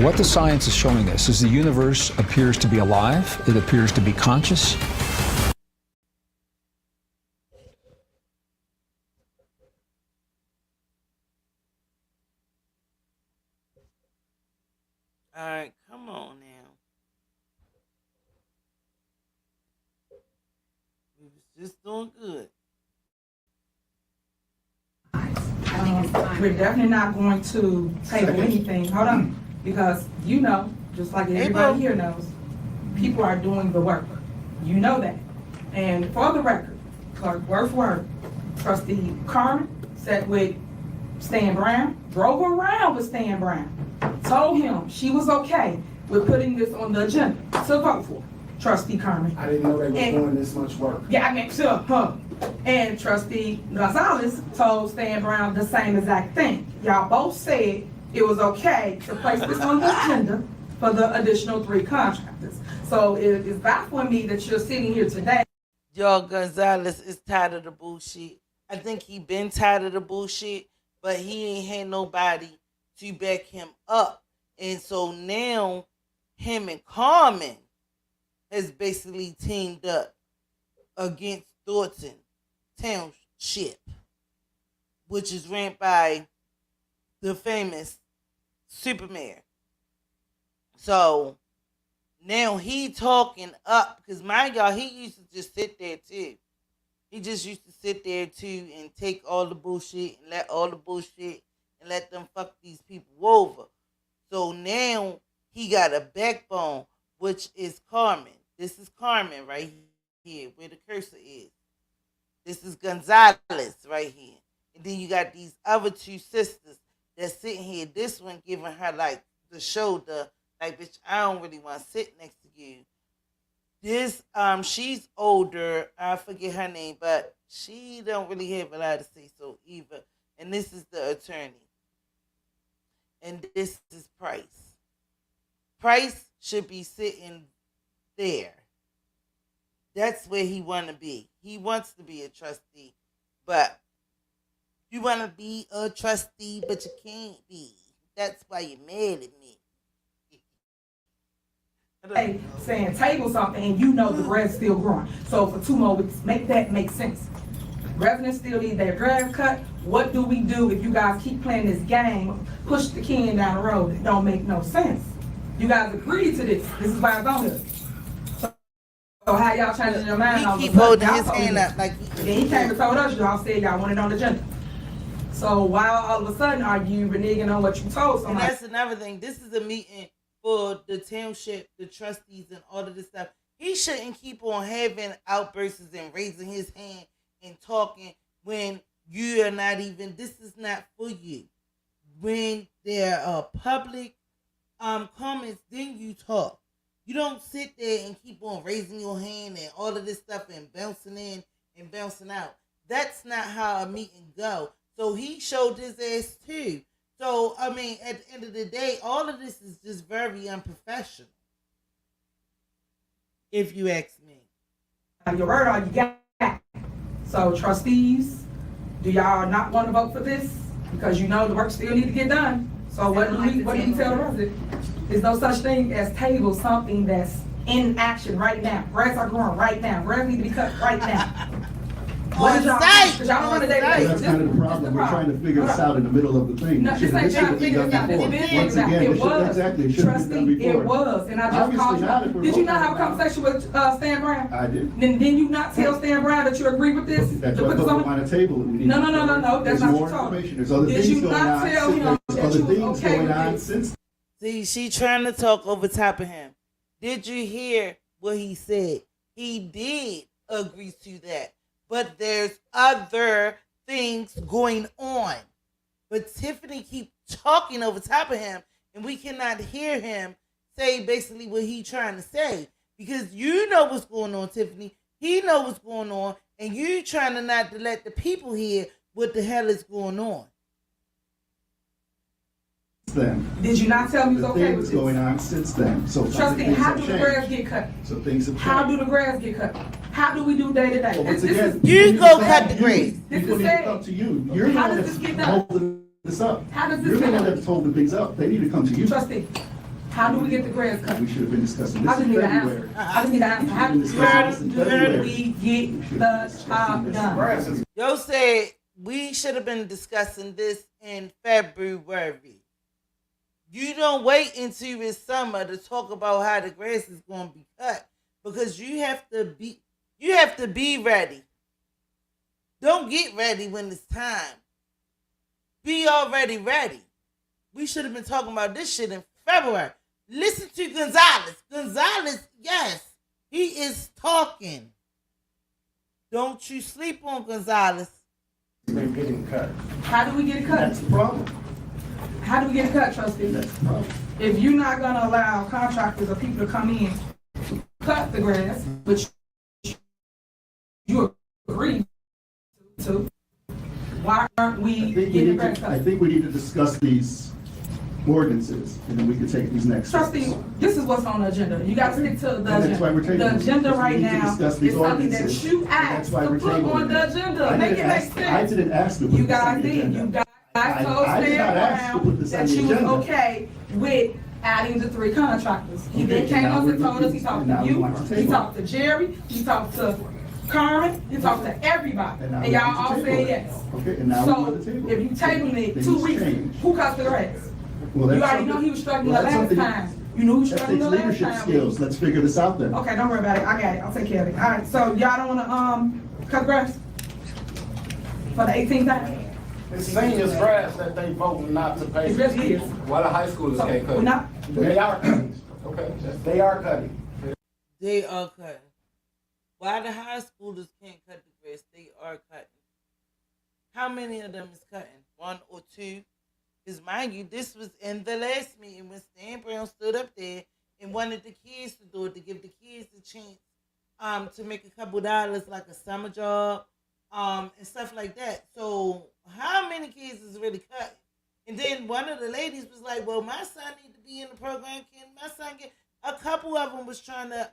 P: What the science is showing us is the universe appears to be alive, it appears to be conscious.
A: All right, come on now. We was just doing good.
E: we're definitely not going to table anything. Hold on. Because you know, just like everybody here knows, people are doing the work. You know that. And for the record, Clerk, word for word, Trustee Carmen sat with Stan Brown, drove around with Stan Brown, told him she was okay with putting this on the agenda to vote for. Trustee Carmen.
C: I didn't know they were doing this much work.
E: Yeah, I mean, sure, huh? And Trustee Gonzalez told Stan Brown the same exact thing. Y'all both said it was okay to place this on the agenda for the additional 3 contractors. So it is baffling me that you're sitting here today.
A: Y'all, Gonzalez is tired of the bullshit. I think he been tired of the bullshit, but he ain't had nobody to back him up. And so now him and Carmen has basically teamed up against Thornton Township, which is ran by the famous Superman. So now he talking up, because mind y'all, he used to just sit there too. He just used to sit there too and take all the bullshit and let all the bullshit and let them fuck these people over. So now he got a backbone, which is Carmen. This is Carmen right here, where the cursor is. This is Gonzalez right here. And then you got these other 2 sisters that's sitting here. This one giving her like the shoulder, like, bitch, I don't really want to sit next to you. This, she's older. I forget her name, but she don't really have a lot to say so either. And this is the attorney. And this is Price. Price should be sitting there. That's where he want to be. He wants to be a trustee, but you want to be a trustee, but you can't be. That's why you're mad at me.
E: Hey, saying table something and you know the grass still growing. So for 2 more weeks, make that make sense. Residents still need their grass cut. What do we do if you guys keep playing this game, push the can down the road? It don't make no sense. You guys agreed to this. This is why it's on here. So how y'all changing your mind?
A: He keep holding his hand up like
E: he came and told us y'all said y'all wanted on the agenda. So why all of a sudden are you reneging on what you told
A: And
E: somebody?
A: that's another thing. This is a meeting for the township, the trustees, and all of this stuff. He shouldn't keep on having outbursts and raising his hand and talking when you are not even. This is not for you. When there are public comments, then you talk. You don't sit there and keep on raising your hand and all of this stuff and bouncing in and bouncing out. That's not how a meeting go. So he showed his ass too. So, I mean, at the end of the day, all of this is just very unprofessional. If you ask me.
E: Your word all you got. So trustees, do y'all not want to vote for this? Because you know the work still need to get done. So what do you tell the resident? There's no such thing as table something that's in action right now. Grass are growing right now. Grass need to be cut right now. What is y'all? Because y'all don't run a day-to-day.
L: That's kind of the problem. We're trying to figure this out in the middle of the thing.
E: No, this ain't trying to figure this out.
L: Once again, it was. Exactly. It should have been done before.
E: It was. And I just called you. Did you not have a conversation with Stan Brown?
L: I did.
E: Then you not tell Stan Brown that you agree with this?
L: That's what I put on the table.
E: No. That's not what you're talking.
L: There's other things going on.
E: Did you not tell him that you was okay with this?
L: Since.
A: See, she trying to talk over top of him. Did you hear what he said? He did agree to that. But there's other things going on. But Tiffany keep talking over top of him, and we cannot hear him say basically what he's trying to say. Because you know what's going on, Tiffany. He know what's going on, and you trying to not to let the people hear what the hell is going on.
L: Then.
E: Did you not tell me it's okay with
L: this? Going on since then. So
E: Trustee, how do the grass get cut?
L: So things have changed.
E: How do the grass get cut? How do we do day to day?
L: Once again,
A: you go cut the grass.
E: This
L: is up to you. You're the one that's holding this up.
E: How does this
L: You're
E: get
L: the one
E: done?
L: that's holding things up. They need to come to you.
E: Trustee, how do we get the grass cut?
L: We should have been discussing this
E: I just
L: in
E: need to
L: February.
E: answer. I just need to answer. How do we get the job done?
A: Yo said we should have been discussing this in February. You don't wait until it's summer to talk about how the grass is going to be cut, because you have to be ready. Don't get ready when it's time. Be already ready. We should have been talking about this shit in February. Listen to Gonzalez. Gonzalez, yes, he is talking. Don't you sleep on Gonzalez.
C: They're getting cut.
E: How do we get it cut?
C: That's the problem.
E: How do we get it cut, Trustee?
C: That's the problem.
E: If you're not going to allow contractors or people to come in to cut the grass, which you agree to, why aren't we getting the grass cut?
L: I think we need to discuss these ordinances, and then we can take these next steps.
E: Trustee, this is what's on the agenda. You got to stick to the
L: That's why we're
E: agenda.
L: taking
E: The
L: this.
E: agenda
L: Because we
E: right
L: need to
E: now
L: discuss
E: is
L: these
E: something that
L: ordinances.
E: you
L: And that's
E: asked
L: why
E: to
L: we're
E: put
L: tabling
E: on the
L: it.
E: agenda. Make it make sense.
L: I didn't ask to put
E: You
L: this on
E: guys
L: the
E: did.
L: agenda.
E: You guys told
L: I did
E: Stan
L: not ask to put this
E: Brown
L: on
E: that
L: the
E: you was
L: agenda.
E: okay with adding the 3 contractors. He
L: Okay,
E: then came
L: now
E: up and
L: we're
E: told us he talked
L: now
E: to
L: we
E: you,
L: want to
E: he
L: table
E: talked to Jerry, he talked to Carmen, he talked to everybody,
L: And now
E: and
L: we
E: y'all
L: want to
E: all
L: table
E: said
L: it.
E: yes.
L: Okay, and now we
E: So
L: want to table
E: if you tabling it
L: Things
E: 2 weeks,
L: change.
E: who cut the grass?
L: Well,
E: You
L: that's
E: already know
L: something-
E: he was struggling
L: well,
E: the
L: that's
E: last
L: something-
E: time. You knew he was
L: That
E: struggling
L: takes
E: the last
L: leadership
E: time.
L: skills. Let's figure this out then.
E: Okay, don't worry about it. I got it. I'll take care of it. All right, so y'all don't wanna cut grass for the 18th time?
C: It's seniors grass that they voting not to pay.
E: It really is.
C: Why the high schoolers
E: So,
C: can't cut
E: we're
C: it?
E: not.
C: They are cutting. Okay, they are cutting.
A: They are cutting. Why the high schoolers can't cut the grass? They are cutting. How many of them is cutting? 1 or 2? Because mind you, this was in the last meeting when Stan Brown stood up there and wanted the kids to do it, to give the kids a chance to make a couple dollars, like a summer job, and stuff like that. So how many kids is really cutting? And then one of the ladies was like, well, my son need to be in the program. Can my son get? A couple of them was trying to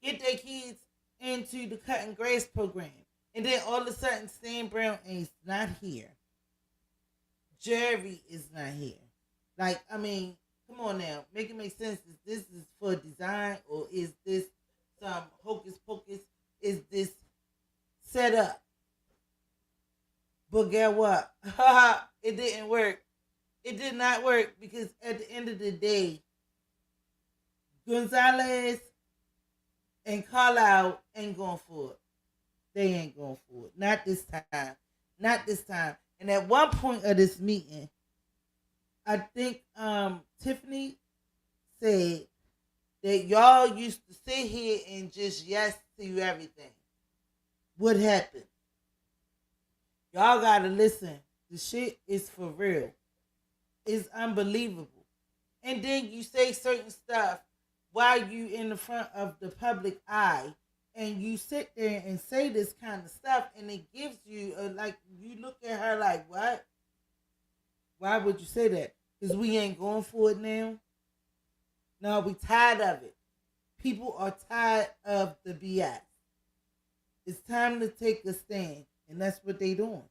A: get their kids into the cutting grass program. And then all of a sudden, Stan Brown is not here. Jerry is not here. Like, I mean, come on now. Make it make sense. Is this is for design, or is this some hocus pocus? Is this set up? But guess what? It didn't work. It did not work, because at the end of the day, Gonzalez and Carlisle ain't going for it. They ain't going for it. Not this time. Not this time. And at one point of this meeting, I think Tiffany said that y'all used to sit here and just yes to everything. What happened? Y'all gotta listen. The shit is for real. It's unbelievable. And then you say certain stuff while you in the front of the public eye, and you sit there and say this kind of stuff, and it gives you like, you look at her like, what? Why would you say that? Because we ain't going for it now. No, we tired of it. People are tired of the BS. It's time to take a stand, and that's what they doing.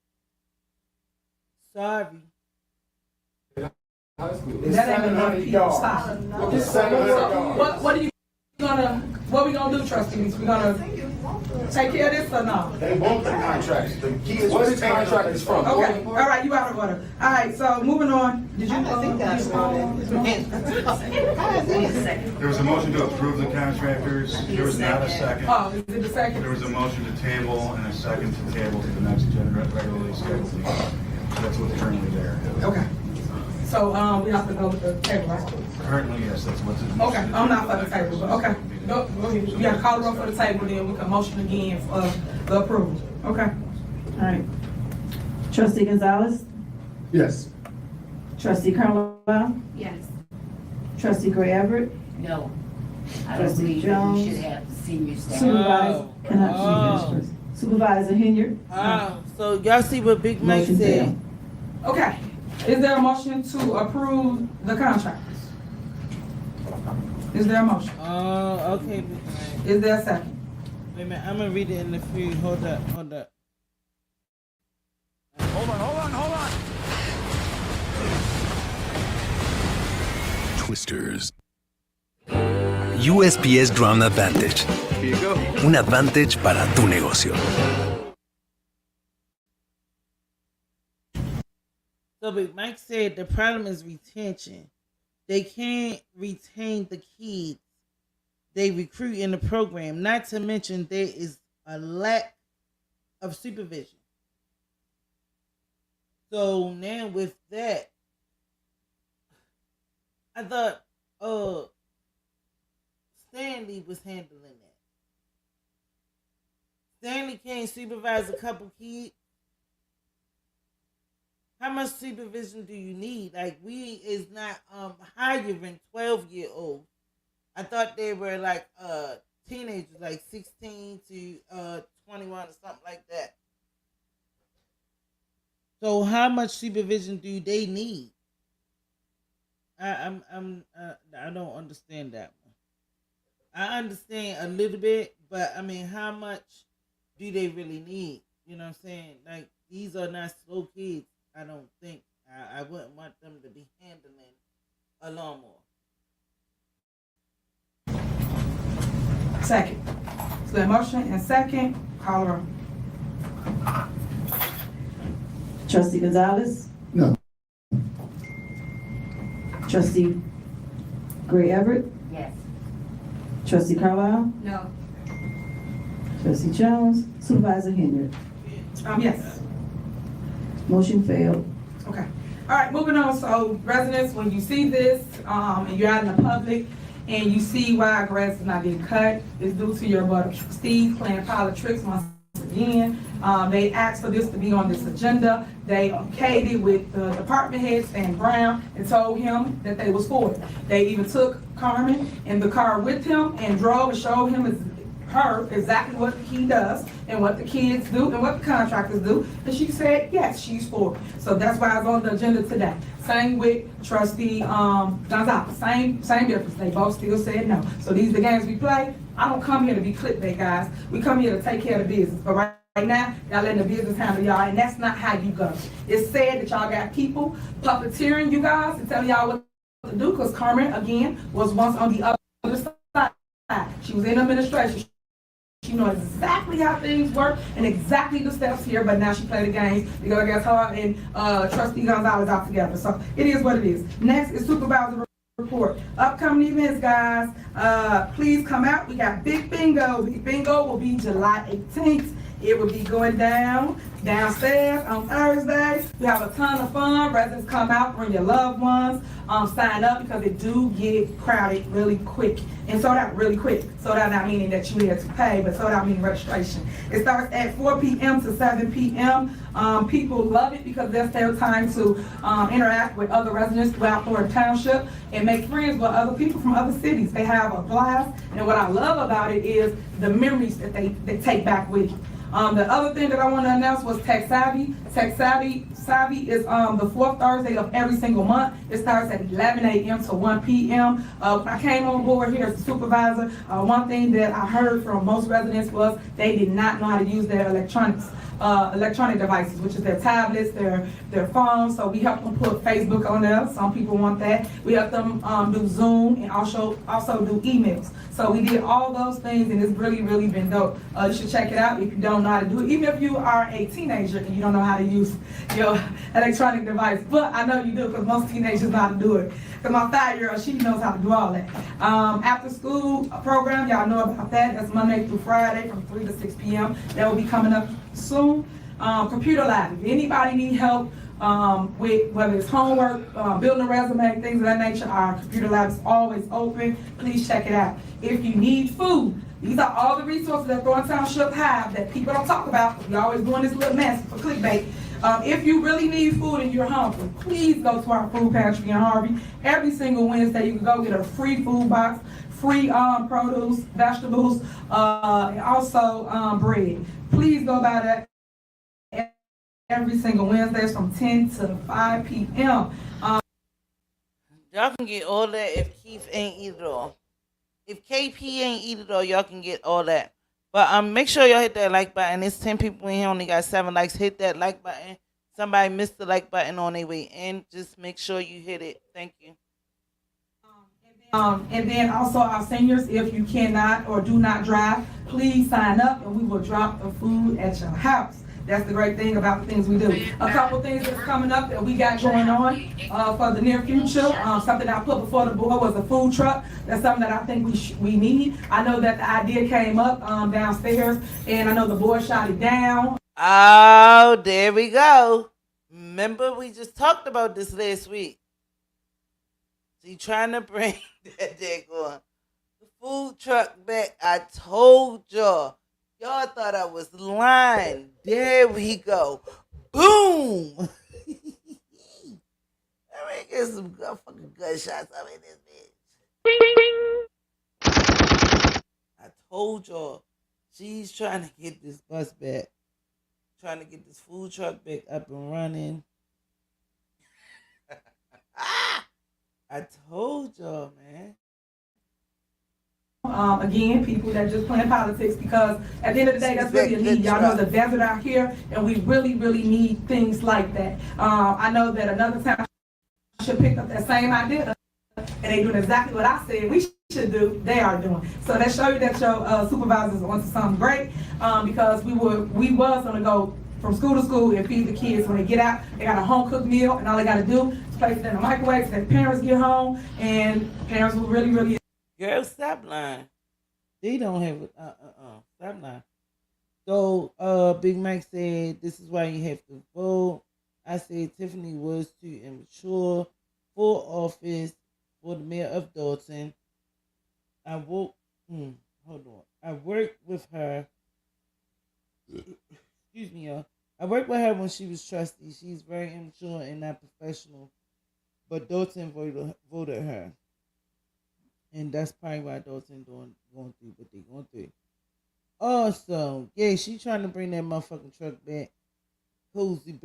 A: Sorry.
E: That ain't enough people. Stop.
C: It's $700.
E: What we gonna do, trustees? We gonna take care of this or no?
C: They want the contracts. The key is where the contract is from.
E: Okay, all right, you out of order. All right, so moving on. Did you?
Q: There was a motion to approve the contractors. There was not a second.
E: Oh, is it the second?
Q: There was a motion to table and a second to table to the next agenda, regularly scheduled meeting. So that's what's currently there.
E: Okay. So we have to go with the table, right?
Q: Currently, yes, that's what's.
E: Okay, I'm not for the table, but okay. Go ahead. We got to call the roll for the table, then we can motion again for the approval. Okay.
N: All right. Trustee Gonzalez?
L: Yes.
N: Trustee Carlisle?
D: Yes.
N: Trustee Gray Everett?
O: No. I don't
N: Trustee
O: believe that
N: Jones?
O: we should have the senior staff.
N: Supervisor? Can I finish first? Supervisor Henyard?
A: So y'all see what Big Mike
N: Motion
A: said?
N: failed.
E: Okay. Is there a motion to approve the contracts? Is there a motion?
A: Okay, Big Mike.
E: Is there a second?
A: Wait a minute, I'm gonna read it in the few. Hold up.
M: Hold on.
R: Twisters. USPS Ground Advantage.
M: Here you go.
R: Un advantage para tu negocio.
A: So Big Mike said the problem is retention. They can't retain the kids they recruit in the program. Not to mention there is a lack of supervision. So now with that, I thought Stanley was handling that. Stanley can't supervise a couple kids. How much supervision do you need? Like, we is not hiring 12-year-olds. I thought they were like teenagers, like 16 to 21 or something like that. So how much supervision do they need? I don't understand that one. I understand a little bit, but I mean, how much do they really need? You know what I'm saying? Like, these are not slow kids. I don't think. I wouldn't want them to be handling a lawnmower.
E: Second. So the motion and second, call roll.
N: Trustee Gonzalez?
L: No.
N: Trustee Gray Everett?
O: Yes.
N: Trustee Carlisle?
D: No.
N: Trustee Jones? Supervisor Henyard?
E: Yes.
N: Motion failed.
E: Okay. All right, moving on. So residents, when you see this, and you're out in the public, and you see why grass is not getting cut, it's due to your board of trustees playing politics once again. They asked for this to be on this agenda. They okayed it with the department head, Stan Brown, and told him that they was for it. They even took Carmen in the car with him and drove and showed him her exactly what he does and what the kids do and what the contractors do. And she said, yes, she's for it. So that's why it's on the agenda today. Same with Trustee Gonzalez. Same difference. They both still said no. So these are the games we play. I don't come here to be clickbait, guys. We come here to take care of the business. But right now, y'all letting the business handle y'all, and that's not how you go. It's sad that y'all got people puppeteering you guys and telling y'all what to do, because Carmen, again, was once on the other side. She was in administration. She knows exactly how things work and exactly the steps here, but now she played the games because I guess her and Trustee Gonzalez out together. So it is what it is. Next is Supervisor report. Upcoming events, guys. Please come out. We got Big Bingo. Big Bingo will be July 18th. It will be going down downstairs on Thursday. We have a ton of fun. Residents come out, bring your loved ones, sign up because it do get crowded really quick. And sold out really quick. Sold out not meaning that you had to pay, but sold out meaning registration. It starts at 4 p.m. to 7 p.m. People love it because that's their time to interact with other residents throughout Thornton Township and make friends with other people from other cities. They have a blast, and what I love about it is the memories that they take back with you. The other thing that I want to announce was Tech Savvy. Tech Savvy is the fourth Thursday of every single month. It starts at 11 a.m. to 1 p.m. When I came on board here as a supervisor, one thing that I heard from most residents was they did not know how to use their electronic devices, which is their tablets, their phones. So we help them put Facebook on there. Some people want that. We help them do Zoom and also do emails. So we did all those things, and it's really, really been dope. You should check it out if you don't know how to do it. Even if you are a teenager and you don't know how to use your electronic device. But I know you do because most teenagers know how to do it. Because my 5-year-old, she knows how to do all that. After school program, y'all know about that. That's Monday through Friday from 3 to 6 p.m. That will be coming up soon. Computer lab. If anybody need help with whether it's homework, building a resume, things of that nature, our computer lab is always open. Please check it out. If you need food, these are all the resources that Thornton Township have that people don't talk about. We're always doing this little mess for clickbait. If you really need food and you're hungry, please go to our food pantry in Harvey. Every single Wednesday, you can go get a free food box, free produce, vegetables, and also bread. Please go by that every single Wednesday from 10 to 5 p.m.
A: Y'all can get all that if Keith ain't eat it all. If KP ain't eat it all, y'all can get all that. But make sure y'all hit that like button. It's 10 people in here, only got 7 likes. Hit that like button. Somebody missed the like button on their way in. Just make sure you hit it. Thank you.
E: And then also our seniors, if you cannot or do not drive, please sign up and we will drop the food at your house. That's the great thing about the things we do. A couple things that's coming up that we got going on for the near future. Something I put before the board was a food truck. That's something that I think we need. I know that the idea came up downstairs, and I know the board shot it down.
A: Oh, there we go. Remember, we just talked about this last week. She trying to bring that daggone the food truck back. I told y'all. Y'all thought I was lying. There we go. Boom. Let me get some fucking gunshots up in this bitch. I told y'all. She's trying to get this bus back. Trying to get this food truck back up and running. I told y'all, man.
E: Again, people that just playing politics, because at the end of the day, that's really a need. Y'all know the desert out here, and we really, really need things like that. I know that another time should pick up that same idea, and they doing exactly what I said we should do. They are doing. So that show you that your supervisors are onto something great, because we was gonna go from school to school and feed the kids when they get out. They got a home cooked meal, and all they gotta do is place it in the microwave so that parents get home, and parents will really, really.
A: Girl, stop lying. They don't have it. Stop lying. So, Big Mike said, this is why you have to vote. I said Tiffany was too immature for office for the mayor of Thornton. I worked with her. Excuse me, y'all. I worked with her when she was trustee. She's very immature and not professional. But Thornton voted her. And that's probably why Thornton going through what they going through. Also, yeah, she trying to bring that motherfucking truck back. Cozy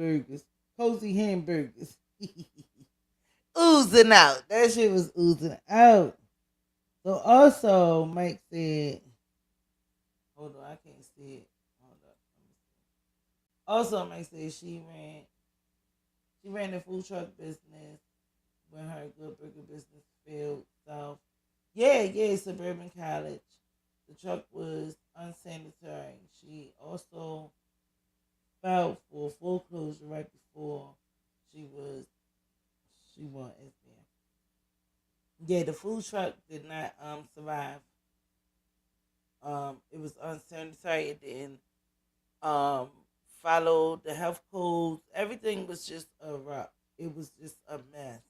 A: hamburgers. Oozing out. That shit was oozing out. So also, Mike said, hold on, I can't see it. Hold up. Also, Mike said she ran the food truck business when her good burger business failed south. Yeah, Suburban College. The truck was unsanitary. She also filed for foreclosure right before she won SBM. Yeah, the food truck did not survive. It was unsanitary. It didn't follow the health codes. Everything was just a rock. It was just a mess.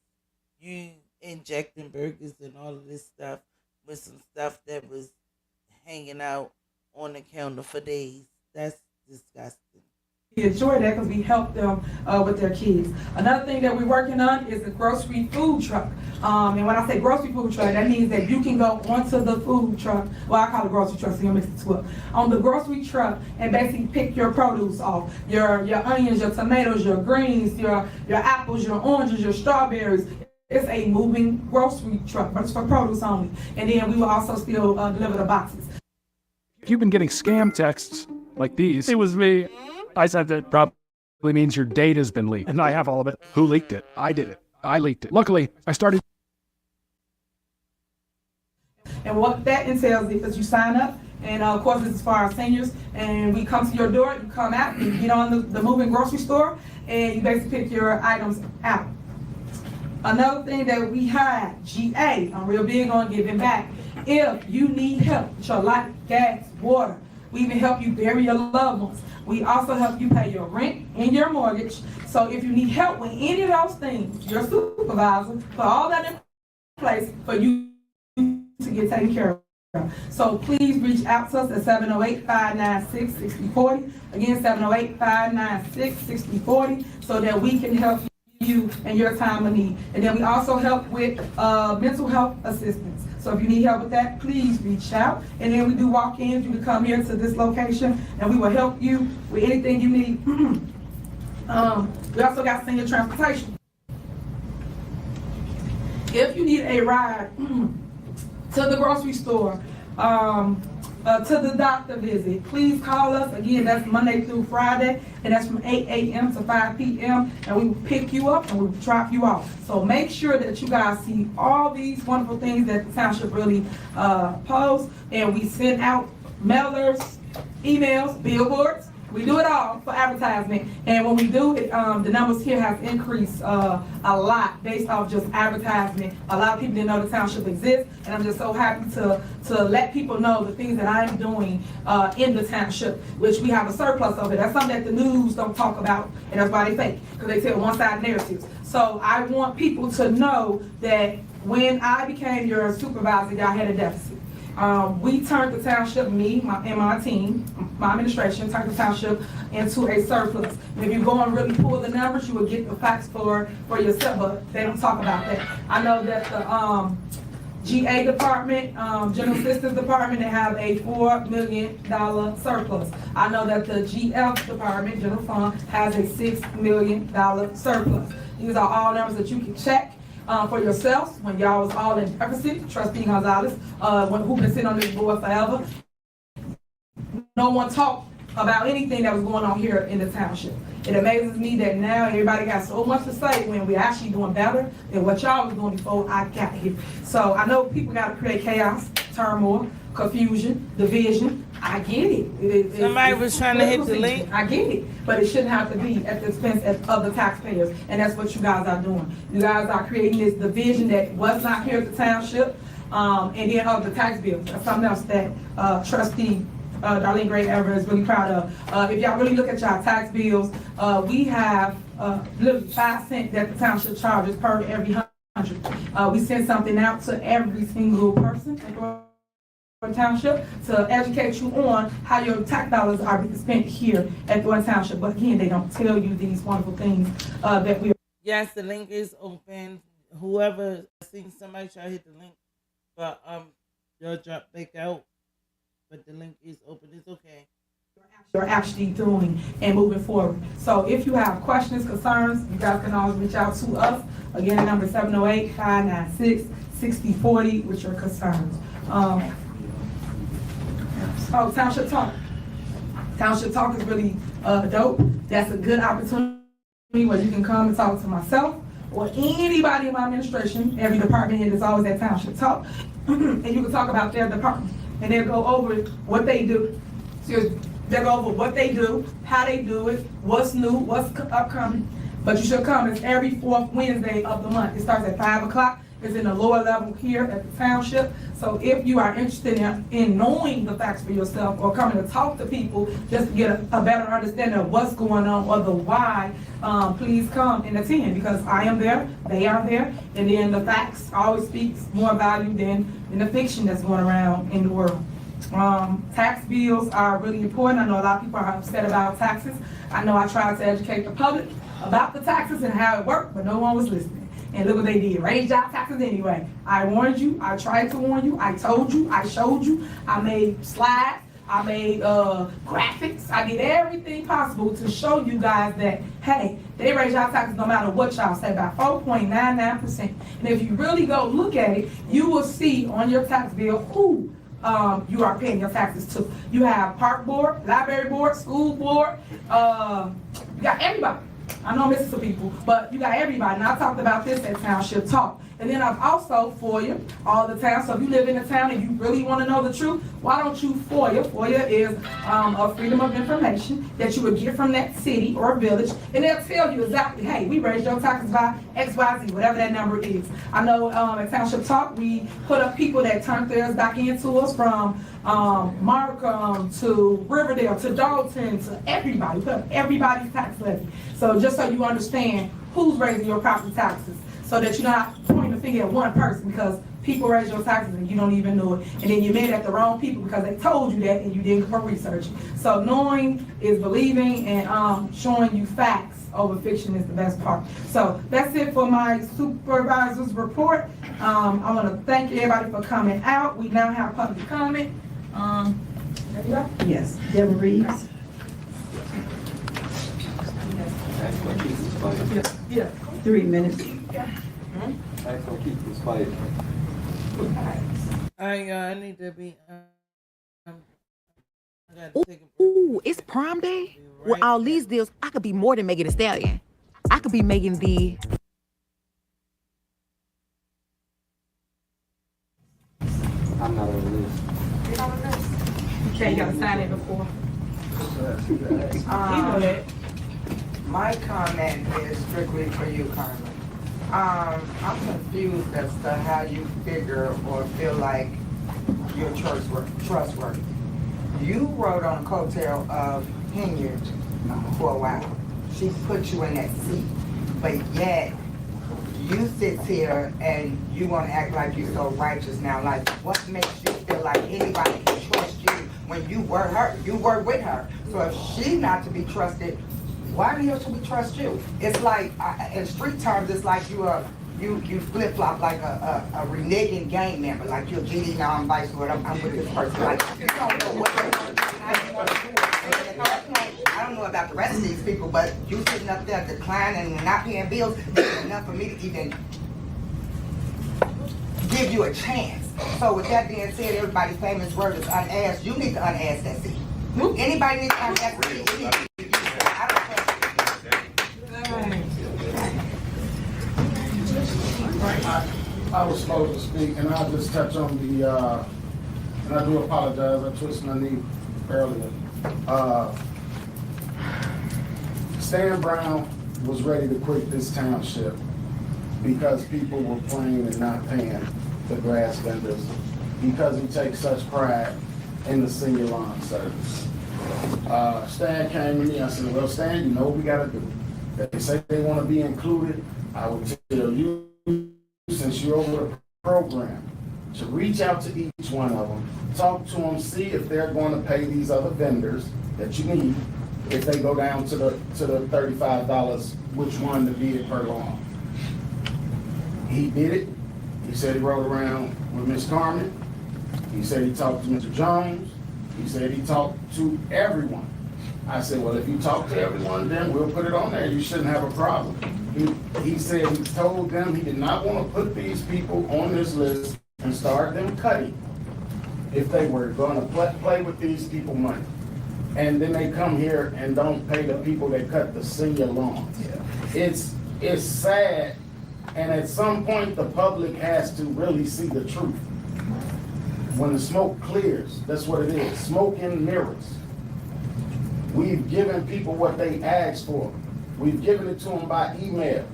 A: You injecting burgers and all of this stuff with some stuff that was hanging out on the counter for days. That's disgusting.
E: We enjoy that because we help them with their kids. Another thing that we're working on is the grocery food truck. And when I say grocery food truck, that means that you can go onto the food truck. Well, I call it grocery truck, so you'll mix the two up. On the grocery truck and basically pick your produce off. Your onions, your tomatoes, your greens, your apples, your oranges, your strawberries. It's a moving grocery truck, but it's for produce only. And then we will also still deliver the boxes.
H: If you've been getting scam texts like these, it was me. I said that probably means your data's been leaked. And I have all of it. Who leaked it? I did it. I leaked it. Luckily, I started.
E: And what that entails is you sign up, and of course this is for our seniors, and we come to your door, you come out, you get on the moving grocery store, and you basically pick your items out. Another thing that we have, GA, I'm real big on giving back. If you need help with your light, gas, water, we even help you bury your loved ones. We also help you pay your rent and your mortgage. So if you need help with any of those things, your supervisor, put all that in place for you to get taken care of. So please reach out to us at 708-596-6040. Again, 708-596-6040, so that we can help you in your time of need. And then we also help with mental health assistance. So if you need help with that, please reach out. And then we do walk-ins. You can come here to this location and we will help you with anything you need. We also got senior transportation. If you need a ride to the grocery store, to the doctor visit, please call us. Again, that's Monday through Friday, and that's from 8 a.m. to 5 p.m. And we will pick you up and we will drop you off. So make sure that you guys see all these wonderful things that the township really posts. And we send out mailers, emails, billboards. We do it all for advertisement. And when we do it, the numbers here have increased a lot based off just advertisement. A lot of people didn't know the township exists, and I'm just so happy to let people know the things that I'm doing in the township, which we have a surplus of it. That's something that the news don't talk about, and that's why they fake, because they tell one-sided narratives. So I want people to know that when I became your supervisor, y'all had a deficit. We turned the township, and my team, my administration, turned the township into a surplus. And if you go and really pull the numbers, you will get the facts for yourself, but they don't talk about that. I know that the GA department, General Assistance Department, they have a $4 million surplus. I know that the GF department, General Fund, has a $6 million surplus. These are all numbers that you can check for yourselves when y'all was all in deficit. Trustee Gonzalez, who been sitting on this board forever. No one talked about anything that was going on here in the township. It amazes me that now everybody got so much to say when we're actually doing better than what y'all was doing before I got here. So I know people got to create chaos, turmoil, confusion, division. I get it.
A: Somebody was trying to hit the link.
E: I get it, but it shouldn't have to be at the expense of the taxpayers, and that's what you guys are doing. You guys are creating this division that was not here at the township, and then of the tax bills. That's something else that Trustee Darlene Gray Everett is really proud of. If y'all really look at y'all tax bills, we have literally 5 cents that the township charges per every 100. We send something out to every single person in Township to educate you on how your tax dollars are being spent here at Thornton Township. But again, they don't tell you these wonderful things that we.
A: Yes, the link is open. Whoever seen somebody try to hit the link, but they'll drop back out. But the link is open. It's okay.
E: You're actually doing and moving forward. So if you have questions, concerns, you guys can always reach out to us. Again, the number is 708-596-6040 with your concerns. Township Talk. Township Talk is really dope. That's a good opportunity where you can come and talk to myself or anybody in my administration. Every department head is always at Township Talk. And you can talk about their department. And they'll go over what they do. They'll go over what they do, how they do it, what's new, what's upcoming. But you should come. It's every 4th Wednesday of the month. It starts at 5 o'clock is in the lower level here at the township. So if you are interested in knowing the facts for yourself or coming to talk to people just to get a better understanding of what's going on or the why, please come and attend, because I am there, they are there, and then the facts always speaks more value than the fiction that's going around in the world. Tax bills are really important. I know a lot of people are upset about taxes. I know I tried to educate the public about the taxes and how it worked, but no one was listening. And look what they did, raise y'all taxes anyway. I warned you, I tried to warn you, I told you, I showed you, I made slides, I made graphics, I did everything possible to show you guys that, hey, they raise y'all taxes no matter what y'all say, by 4.99%. And if you really go look at it, you will see on your tax bill who you are paying your taxes to. You have park board, library board, school board, you got everybody. I know I'm missing some people, but you got everybody. And I talked about this at Township Talk. And then I've also FOIA all the time. So if you live in a town and you really want to know the truth, why don't you FOIA? FOIA is a freedom of information that you would get from that city or village. And they'll tell you exactly, hey, we raised your taxes by X, Y, Z, whatever that number is. I know at Township Talk, we put up people that turned theirs back into us from Markham to Riverdale to Dalton to everybody. We put up everybody's tax levy. So just so you understand who's raising your property taxes, so that you're not pointing the finger at one person, because people raise your taxes and you don't even know it. And then you're mad at the wrong people because they told you that and you didn't go research. So knowing is believing, and showing you facts over fiction is the best part. So that's it for my supervisor's report. I want to thank everybody for coming out. We now have public comment.
N: Yes, Deborah Reeves.
E: Yeah.
N: 3 minutes.
A: I need to be.
S: Ooh, it's prom day? With all these deals, I could be more than Megan Thee Stallion. I could be Megan the...
I: I'm not on the list.
E: You're on the list. Okay, you gotta sign it before.
T: My comment is strictly for you, Carmen. I'm confused as to how you figure or feel like you're trustworthy. You rode on a coattail of Henyard for a while. She put you in that seat, but yet you sit here and you want to act like you're so righteous now. Like, what makes you feel like anybody can trust you when you were her? You were with her. So if she's not to be trusted, why the hell should we trust you? It's like, in street terms, it's like you flip-flop like a reneging gang member, like you're GD, now I'm vice lord, I'm with this person. Like, you don't know what they're going to do, how you want to do it. I don't know about the rest of these people, but you sitting up there declining and not paying bills, it's enough for me to even give you a chance. So with that being said, everybody's famous word is unasked. You need to unask that seat. Anybody needs to unask that seat.
C: I was supposed to speak, and I'll just touch on the, and I do apologize, I twisted my knee earlier. Stan Brown was ready to quit this township because people were playing and not paying the grass vendors, because he takes such pride in the senior lawn service. Stan came to me, I said, well, Stan, you know what we gotta do. They say they wanna be included. I would tell you, since you're over the program, to reach out to each one of them, talk to them, see if they're going to pay these other vendors that you need, if they go down to the $35, which one to be it per lawn. He did it. He said he rode around with Miss Carmen. He said he talked to Mr. Jones. He said he talked to everyone. I said, well, if you talk to everyone, then we'll put it on there. You shouldn't have a problem. He said he told them he did not want to put these people on this list and start them cutting if they were going to play with these people money. And then they come here and don't pay the people that cut the senior lawns. It's sad, and at some point the public has to really see the truth. When the smoke clears, that's what it is, smoke and mirrors. We've given people what they asked for. We've given it to them by email.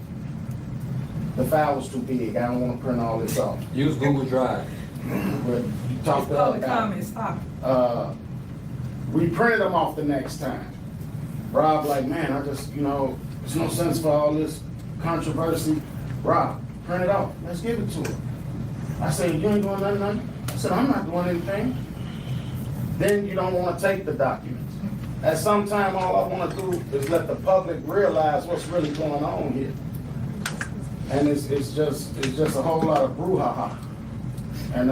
C: the file was too big. I don't want to print all this off.
U: Use Google Drive.
C: But you talked to
E: Public
C: about
E: comment, stop.
C: we printed them off the next time. Rob like, man, I just, there's no sense for all this controversy. Rob, print it off. Let's give it to him. I said, you ain't doing nothing? I said, I'm not doing anything. Then you don't want to take the documents. At some time, all I want to do is let the public realize what's really going on here. And it's just a whole lot of brouhaha. And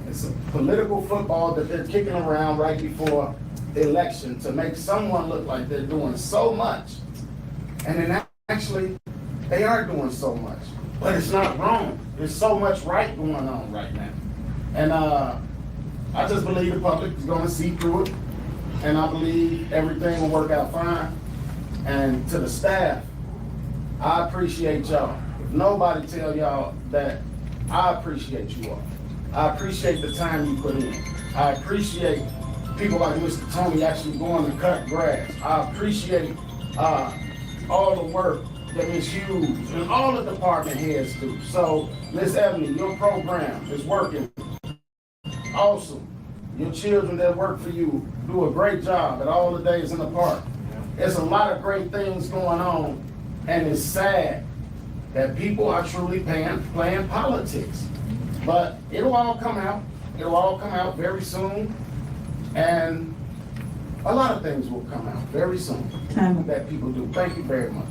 C: it's a political football that they're kicking around right before the election to make someone look like they're doing so much. And then actually, they are doing so much. But it's not wrong. There's so much right going on right now. And I just believe the public is going to see through it. And I believe everything will work out fine. And to the staff, I appreciate y'all. If nobody tell y'all that, I appreciate you all. I appreciate the time you put in. I appreciate people like Mr. Tony actually going to cut grass. I appreciate all the work that Ms. Hughes and all the department heads do. So, Ms. Ebony, your program is working awesome. Your children that work for you do a great job at all the days in the park. There's a lot of great things going on, and it's sad that people are truly playing politics. But it'll all come out. It'll all come out very soon. And a lot of things will come out very soon that people do. Thank you very much.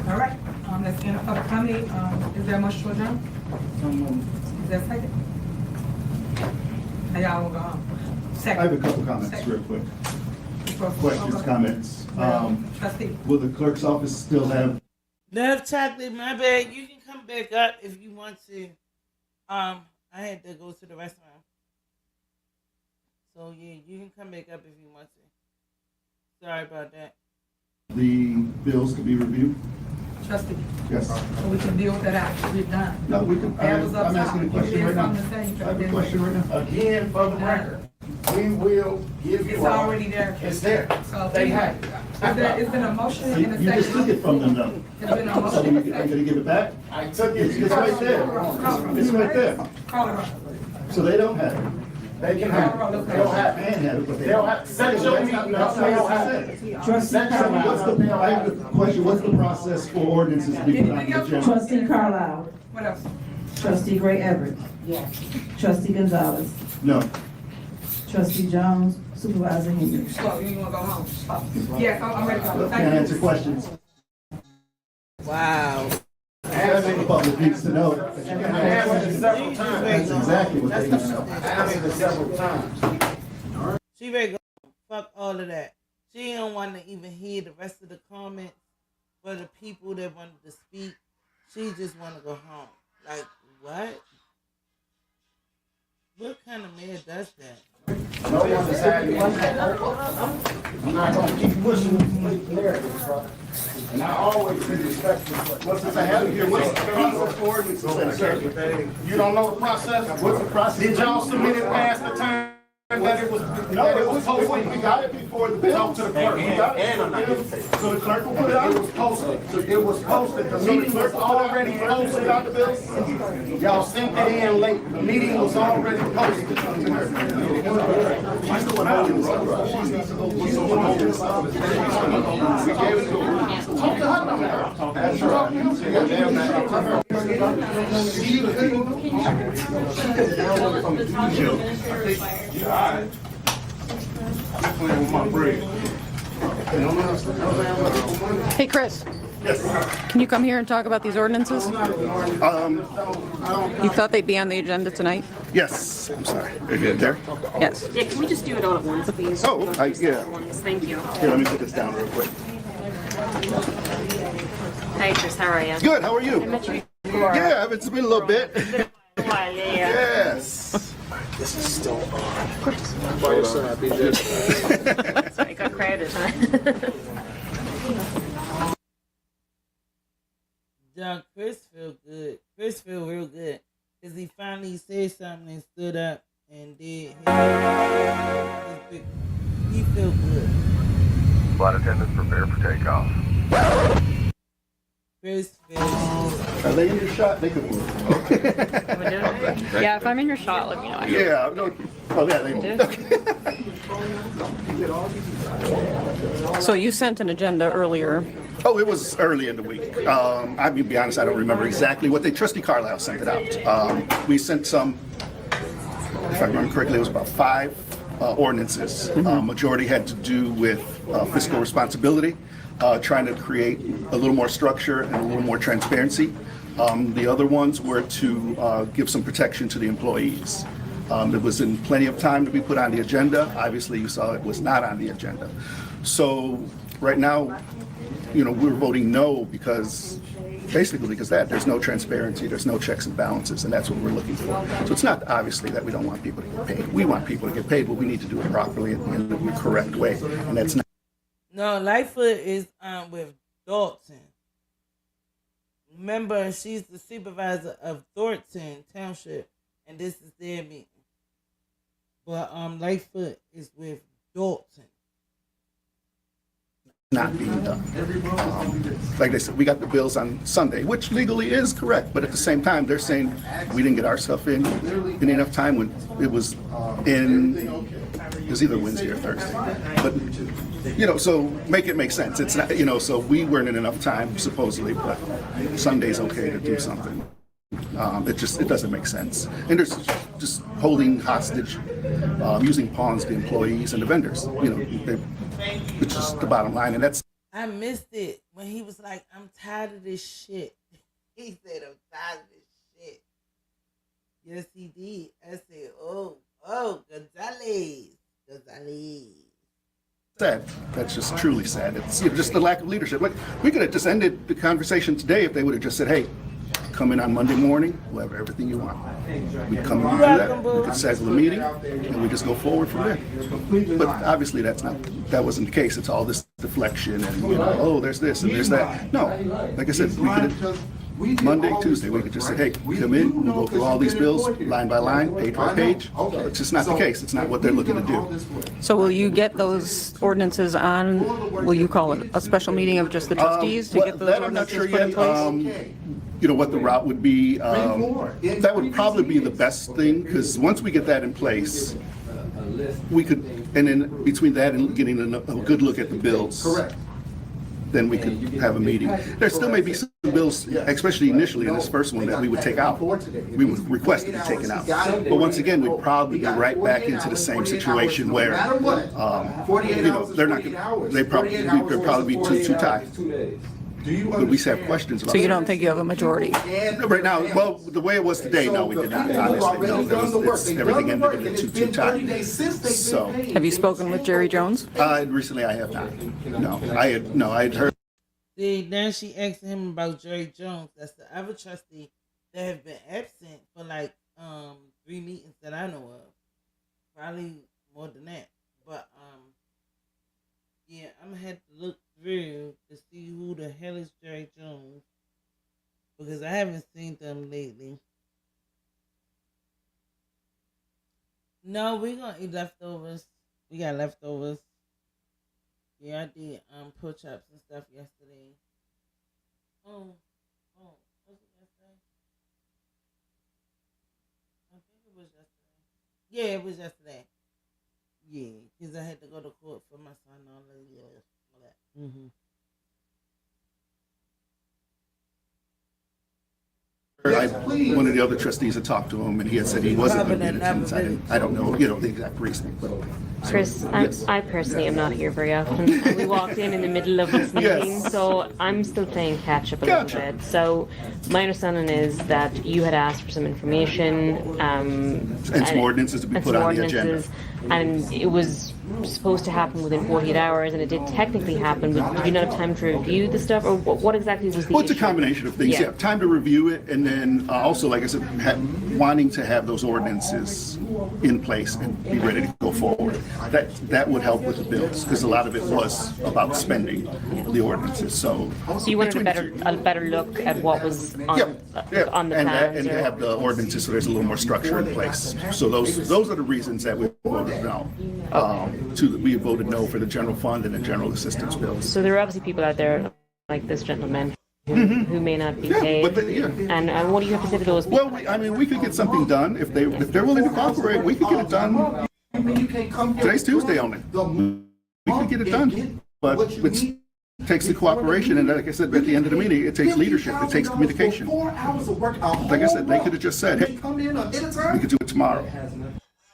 E: All right, let's end up public comment. Is there a motion to adjourn? Is there a second? Now y'all will go home. Second.
L: I have a couple comments real quick. Questions, comments.
E: Trustee.
L: Will the clerk's office still have?
A: Enough chocolate, my bad. You can come back up if you want to. I had to go to the restaurant. So yeah, you can come back up if you want to. Sorry about that.
L: The bills to be reviewed?
E: Trustee.
L: Yes.
E: So we can deal with that after we're done.
L: No, we can. I'm asking a question right now. I have a question right now.
C: Again, for the record, we will give you.
E: It's already there.
C: It's there.
E: So
C: They have it.
E: It's been a motion and a second.
L: You just took it from them though.
E: It's been a
L: So
E: motion
L: are
E: and a
L: you
E: second.
L: going to give it back?
C: I took it.
L: It's right there. It's right there.
E: Call it.
L: So they don't have it.
C: They can have it. They'll have it.
L: Can have it, but they
C: They'll
L: don't.
C: have. Set your meeting up. They'll have it.
L: Trustee, I have a question. What's the process for ordinances to be put on the agenda?
N: Trustee Carlisle.
E: What else?
N: Trustee Gray Everett.
O: Yes.
N: Trustee Gonzalez.
L: No.
N: Trustee Jones. Supervisor Henyard.
E: So you want to go home? Oh. Yes, I'm ready to go.
L: Can't
E: Thank you.
L: answer questions.
A: Wow.
L: The public needs to know. That you can
C: I
L: answer
C: asked it
L: questions.
C: several times.
L: That's exactly what they need to know.
C: I asked it several times.
A: She ready to go. Fuck all of that. She don't want to even hear the rest of the comments for the people that wanted to speak. She just want to go home. Like, what? What kind of man does that?
C: No one has had it. I'm not going to keep pushing the narrative, bro. And I always be respectful. What's the process here? What's the process for ordinances? You don't know the process? What's the process? Did y'all submit it past the time that it was posted?
L: We got it before the bill.
C: Talk to the clerk. We got it. So the clerk will put it out. It was posted. It was posted. The meeting was already posted on the bill. Y'all sent it in late. The meeting was already posted.
L: She's the one holding this up. She's the one holding this up.
C: We gave it to her. Talk to her about it. That's right. I'm playing with my bread.
V: Hey, Chris.
L: Yes.
V: Can you come here and talk about these ordinances? You thought they'd be on the agenda tonight?
L: Yes. I'm sorry. Are you there?
V: Yes.
W: Yeah, can we just do it all at once, please?
L: Oh, yeah.
W: Thank you.
L: Here, let me put this down real quick.
W: Hey, Chris, how are you?
L: Good. How are you?
W: I met you before.
L: Yeah, it's been a little bit.
W: A while, yeah.
L: Yes.
G: This is still on.
W: Of course.
G: By your side, BJ.
W: That's right, got credit, huh?
A: John, Chris feel good. Chris feel real good. Because he finally said something and stood up and did his big. He feel good.
X: Flight attendants prepare for takeoff.
A: Chris.
L: Are they in your shot? They could move.
V: Yeah, if I'm in your shot, let me know.
L: Yeah. No, oh, yeah, they
V: So you sent an agenda earlier.
L: Oh, it was early in the week. I mean, to be honest, I don't remember exactly what Trustee Carlisle sent it out. We sent some, if I remember correctly, it was about 5 ordinances. Majority had to do with fiscal responsibility, trying to create a little more structure and a little more transparency. The other ones were to give some protection to the employees. It was in plenty of time to be put on the agenda. Obviously, you saw it was not on the agenda. So right now, we're voting no because there's no transparency, there's no checks and balances, and that's what we're looking for. So it's not obviously that we don't want people to get paid. We want people to get paid, but we need to do it properly in the correct way, and that's not.
A: No, Lightfoot is with Thornton. Remember, she's the supervisor of Thornton Township, and this is their meeting. But Lightfoot is with Thornton.
L: Not being done. Like they said, we got the bills on Sunday, which legally is correct, but at the same time, they're saying we didn't get our stuff in enough time when it was it was either Wednesday or Thursday. But, so make it make sense. It's not, so we weren't in enough time, supposedly, but Sunday's okay to do something. It doesn't make sense. And there's just holding hostage, using pawns the employees and the vendors, which is the bottom line. And that's.
A: I missed it when he was like, I'm tired of this shit. He said, I'm tired of this shit. Yes, he did. I said, oh, Gonzalez.
L: Sad. That's just truly sad. It's just the lack of leadership. Like, we could have just ended the conversation today if they would have just said, hey, come in on Monday morning, we'll have everything you want. We'd come and do that, we could schedule a meeting, and we just go forward from there. But obviously that wasn't the case. It's all this deflection and, there's this and there's that. No, like I said, we could have, Monday, Tuesday, we could just say, hey, come in, we'll go through all these bills, line by line, page by page. It's just not the case. It's not what they're looking to do.
V: So will you get those ordinances on, will you call it a special meeting of just the trustees to get those ordinances put in place?
L: What the route would be, that would probably be the best thing, because once we get that in place, we could, and then between that and getting a good look at the bills, then we could have a meeting. There still may be some bills, especially initially in this first one, that we would take out. We would request to be taken out. But once again, we'd probably be right back into the same situation where, they're not gonna, they'd probably be too tight. But we have questions about.
V: So you don't think you have a majority?
L: Right now, well, the way it was today, no, we did not. Honestly, no, everything ended in too tight. So.
V: Have you spoken with Jerry Jones?
L: Recently, I have not. No, I had heard.
A: See, then she asked him about Jerry Jones. That's the other trustee that have been absent for 3 meetings that I know of. Probably more than that. But yeah, I'm gonna have to look through to see who the hell is Jerry Jones, because I haven't seen them lately. No, we're gonna eat leftovers. We got leftovers. Yeah, I did pork chops and stuff yesterday. Oh, was it yesterday? I think it was yesterday. Yeah, it was yesterday. Yeah, because I had to go to court for my son and all that. Mm-hmm.
L: One of the other trustees had talked to him, and he had said he wasn't going to be in attendance. I don't know, the exact reason. But,
W: Chris,
L: yes.
W: I personally am not here very often. We walked in the middle of this meeting, so I'm still playing catch up a little bit. So my understanding is that you had asked for some information.
L: And some ordinances to be put on the agenda.
W: And it was supposed to happen within 48 hours, and it did technically happen, but did you not have time to review the stuff, or what exactly was the issue?
L: It's a combination of things. Yeah, time to review it, and then also, like I said, wanting to have those ordinances in place and be ready to go forward. That would help with the bills, because a lot of it was about spending the ordinances. So
W: you wanted a better look at what was on the plans,
L: and to have the ordinances so there's a little more structure in place. So those are the reasons that we voted no. We voted no for the general fund and the general assistance bills.
W: So there are obviously people out there like this gentleman who may not be paid. And what do you have to say to those people?
L: Well, we could get something done if they're willing to cooperate. We could get it done. Today's Tuesday only. We could get it done, but it takes the cooperation, and like I said, at the end of the meeting, it takes leadership, it takes communication. Like I said, they could have just said, hey, we could do it tomorrow.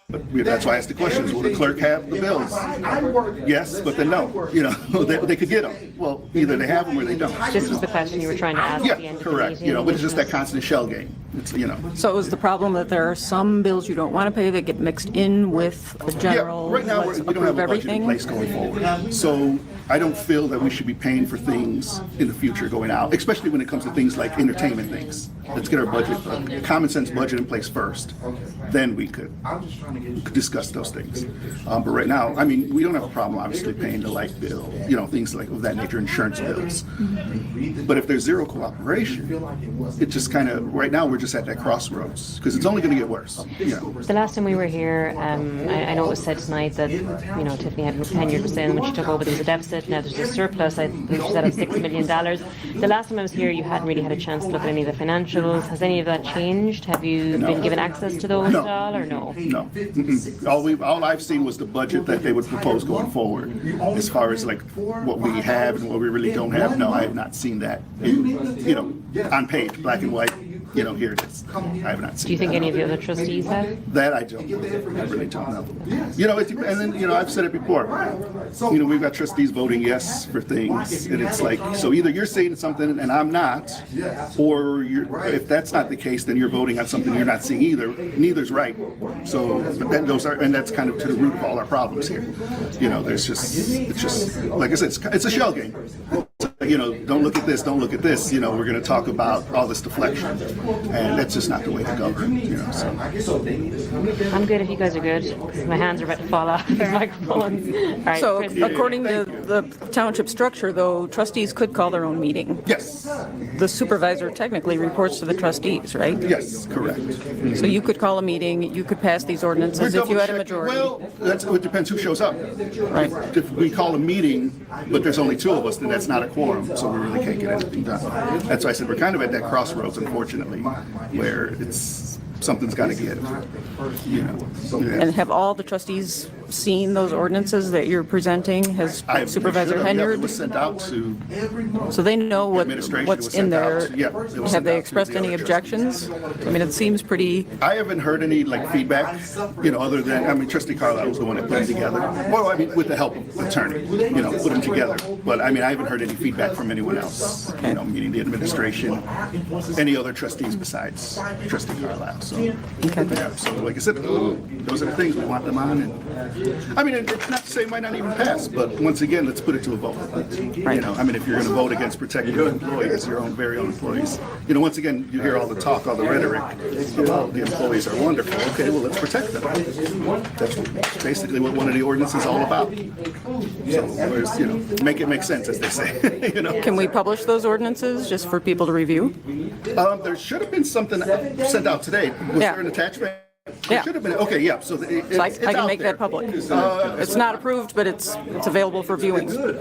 L: But that's why I asked the questions. Will the clerk have the bills? Yes, but then no. They could get them. Well, either they have them or they don't.
W: This was the question you were trying to ask at the end of the
L: correct.
W: meeting.
L: But it's just that constant shell game. It's,
V: So is the problem that there are some bills you don't want to pay that get mixed in with a general,
L: right now
V: let's
L: we don't have
V: approve
L: a budget in
V: everything?
L: place going forward. So I don't feel that we should be paying for things in the future going out, especially when it comes to things like entertainment things. Let's get our budget, a common sense budget in place first. Then we could discuss those things. But right now, we don't have a problem obviously paying the light bill, things like of that nature, insurance bills. But if there's zero cooperation, it just kind of, right now we're just at that crossroads because it's only going to get worse.
W: The last time we were here, I know it was said tonight that, Tiffany Henyard was saying when she took over there was a deficit, now there's a surplus, I believe she said of $6 million. The last time I was here, you hadn't really had a chance to look at any of the financials. Has any of that changed? Have you been given access to those at all, or no?
L: No. All I've seen was the budget that they would propose going forward. As far as like what we have and what we really don't have, no, I have not seen that. On page, black and white. Here it is. I have not seen.
W: Do you think any of the other trustees have?
L: That I don't. I really don't know. And then I've said it before. We've got trustees voting yes for things, and it's like, so either you're saying something and I'm not, or if that's not the case, then you're voting on something you're not seeing either. Neither's right. So, and that's kind of to the root of all our problems here. It's just like I said, it's a shell game. Don't look at this, don't look at this. We're going to talk about all this deflection, and that's just not the way to govern. So.
W: I'm good if you guys are good, because my hands are about to fall off the microphones. All right,
V: So
W: Chris.
V: according to the township structure, though, trustees could call their own meeting.
L: Yes.
V: The supervisor technically reports to the trustees, right?
L: Yes, correct.
V: So you could call a meeting, you could pass these ordinances if you had a majority.
L: Well, it depends who shows up.
V: Right.
L: If we call a meeting, but there's only two of us, then that's not a quorum, so we really can't get anything done. That's why I said we're kind of at that crossroads, unfortunately, where something's got to give.
V: And have all the trustees seen those ordinances that you're presenting? Has Supervisor Henyard?
L: It was sent out to.
V: So they know what's in there. Have they expressed any
L: the objections?
V: It seems pretty.
L: I haven't heard any feedback, other than Trustee Carlisle was the one that put them together. Well, with the help of attorney, put them together. But I haven't heard any feedback from anyone else. Meaning the administration, any other trustees besides Trustee Carlisle. So, so like I said, those are the things we want them on. And it's not to say it might not even pass, but once again, let's put it to a vote. Right. If you're going to vote against protecting your employees, your own very own employees, once again, you hear all the talk, all the rhetoric about the employees are wonderful. Okay, well, let's protect them. That's basically what one of the ordinances is all about. So, make it make sense, as they say.
V: Can we publish those ordinances just for people to review?
L: There should have been something sent out today. Was there an attachment?
V: Yeah.
L: Should have been. Okay, yeah. So
V: I can make that public. It's not approved, but it's available for viewing.
L: So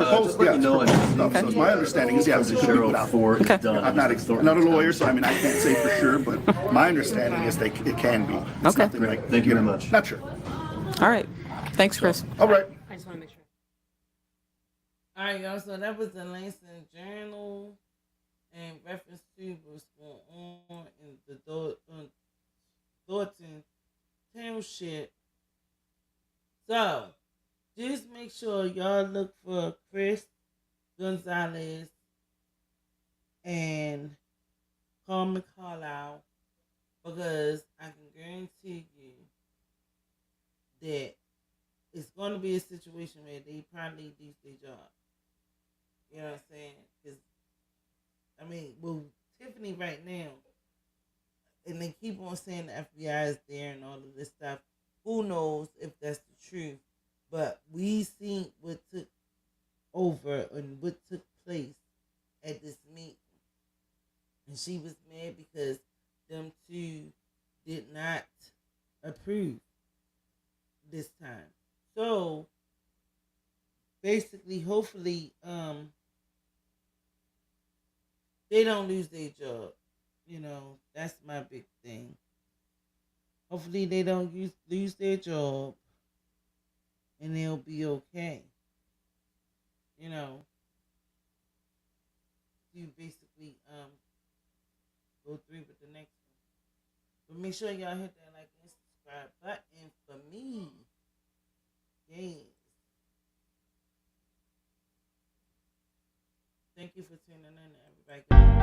L: my understanding is, it could be put out.
V: Okay.
L: I'm not a lawyer, so I can't say for sure, but my understanding is it can be. It's
V: okay.
L: Thank you very much. Not sure.
V: All right. Thanks, Chris.
L: All right.
W: I just want to make sure.
A: All right, y'all. So that was the Lansing Journal and reference to what's going on in the Thornton Township. So just make sure y'all look for Chris Gonzalez and Carmen Carlisle, because I can guarantee you that it's going to be a situation where they probably lose their job. You know what I'm saying? Because Tiffany right now, and they keep on saying the FBI is there and all of this stuff. Who knows if that's the truth? But we seen what took over and what took place at this meeting. And she was mad because them two did not approve this time. So basically, hopefully, they don't lose their job. You know, that's my big thing. Hopefully they don't lose their job and they'll be okay. You know, you basically go through with the next one. But make sure y'all hit that like and subscribe button for me. Yes. Thank you for tuning in, everybody.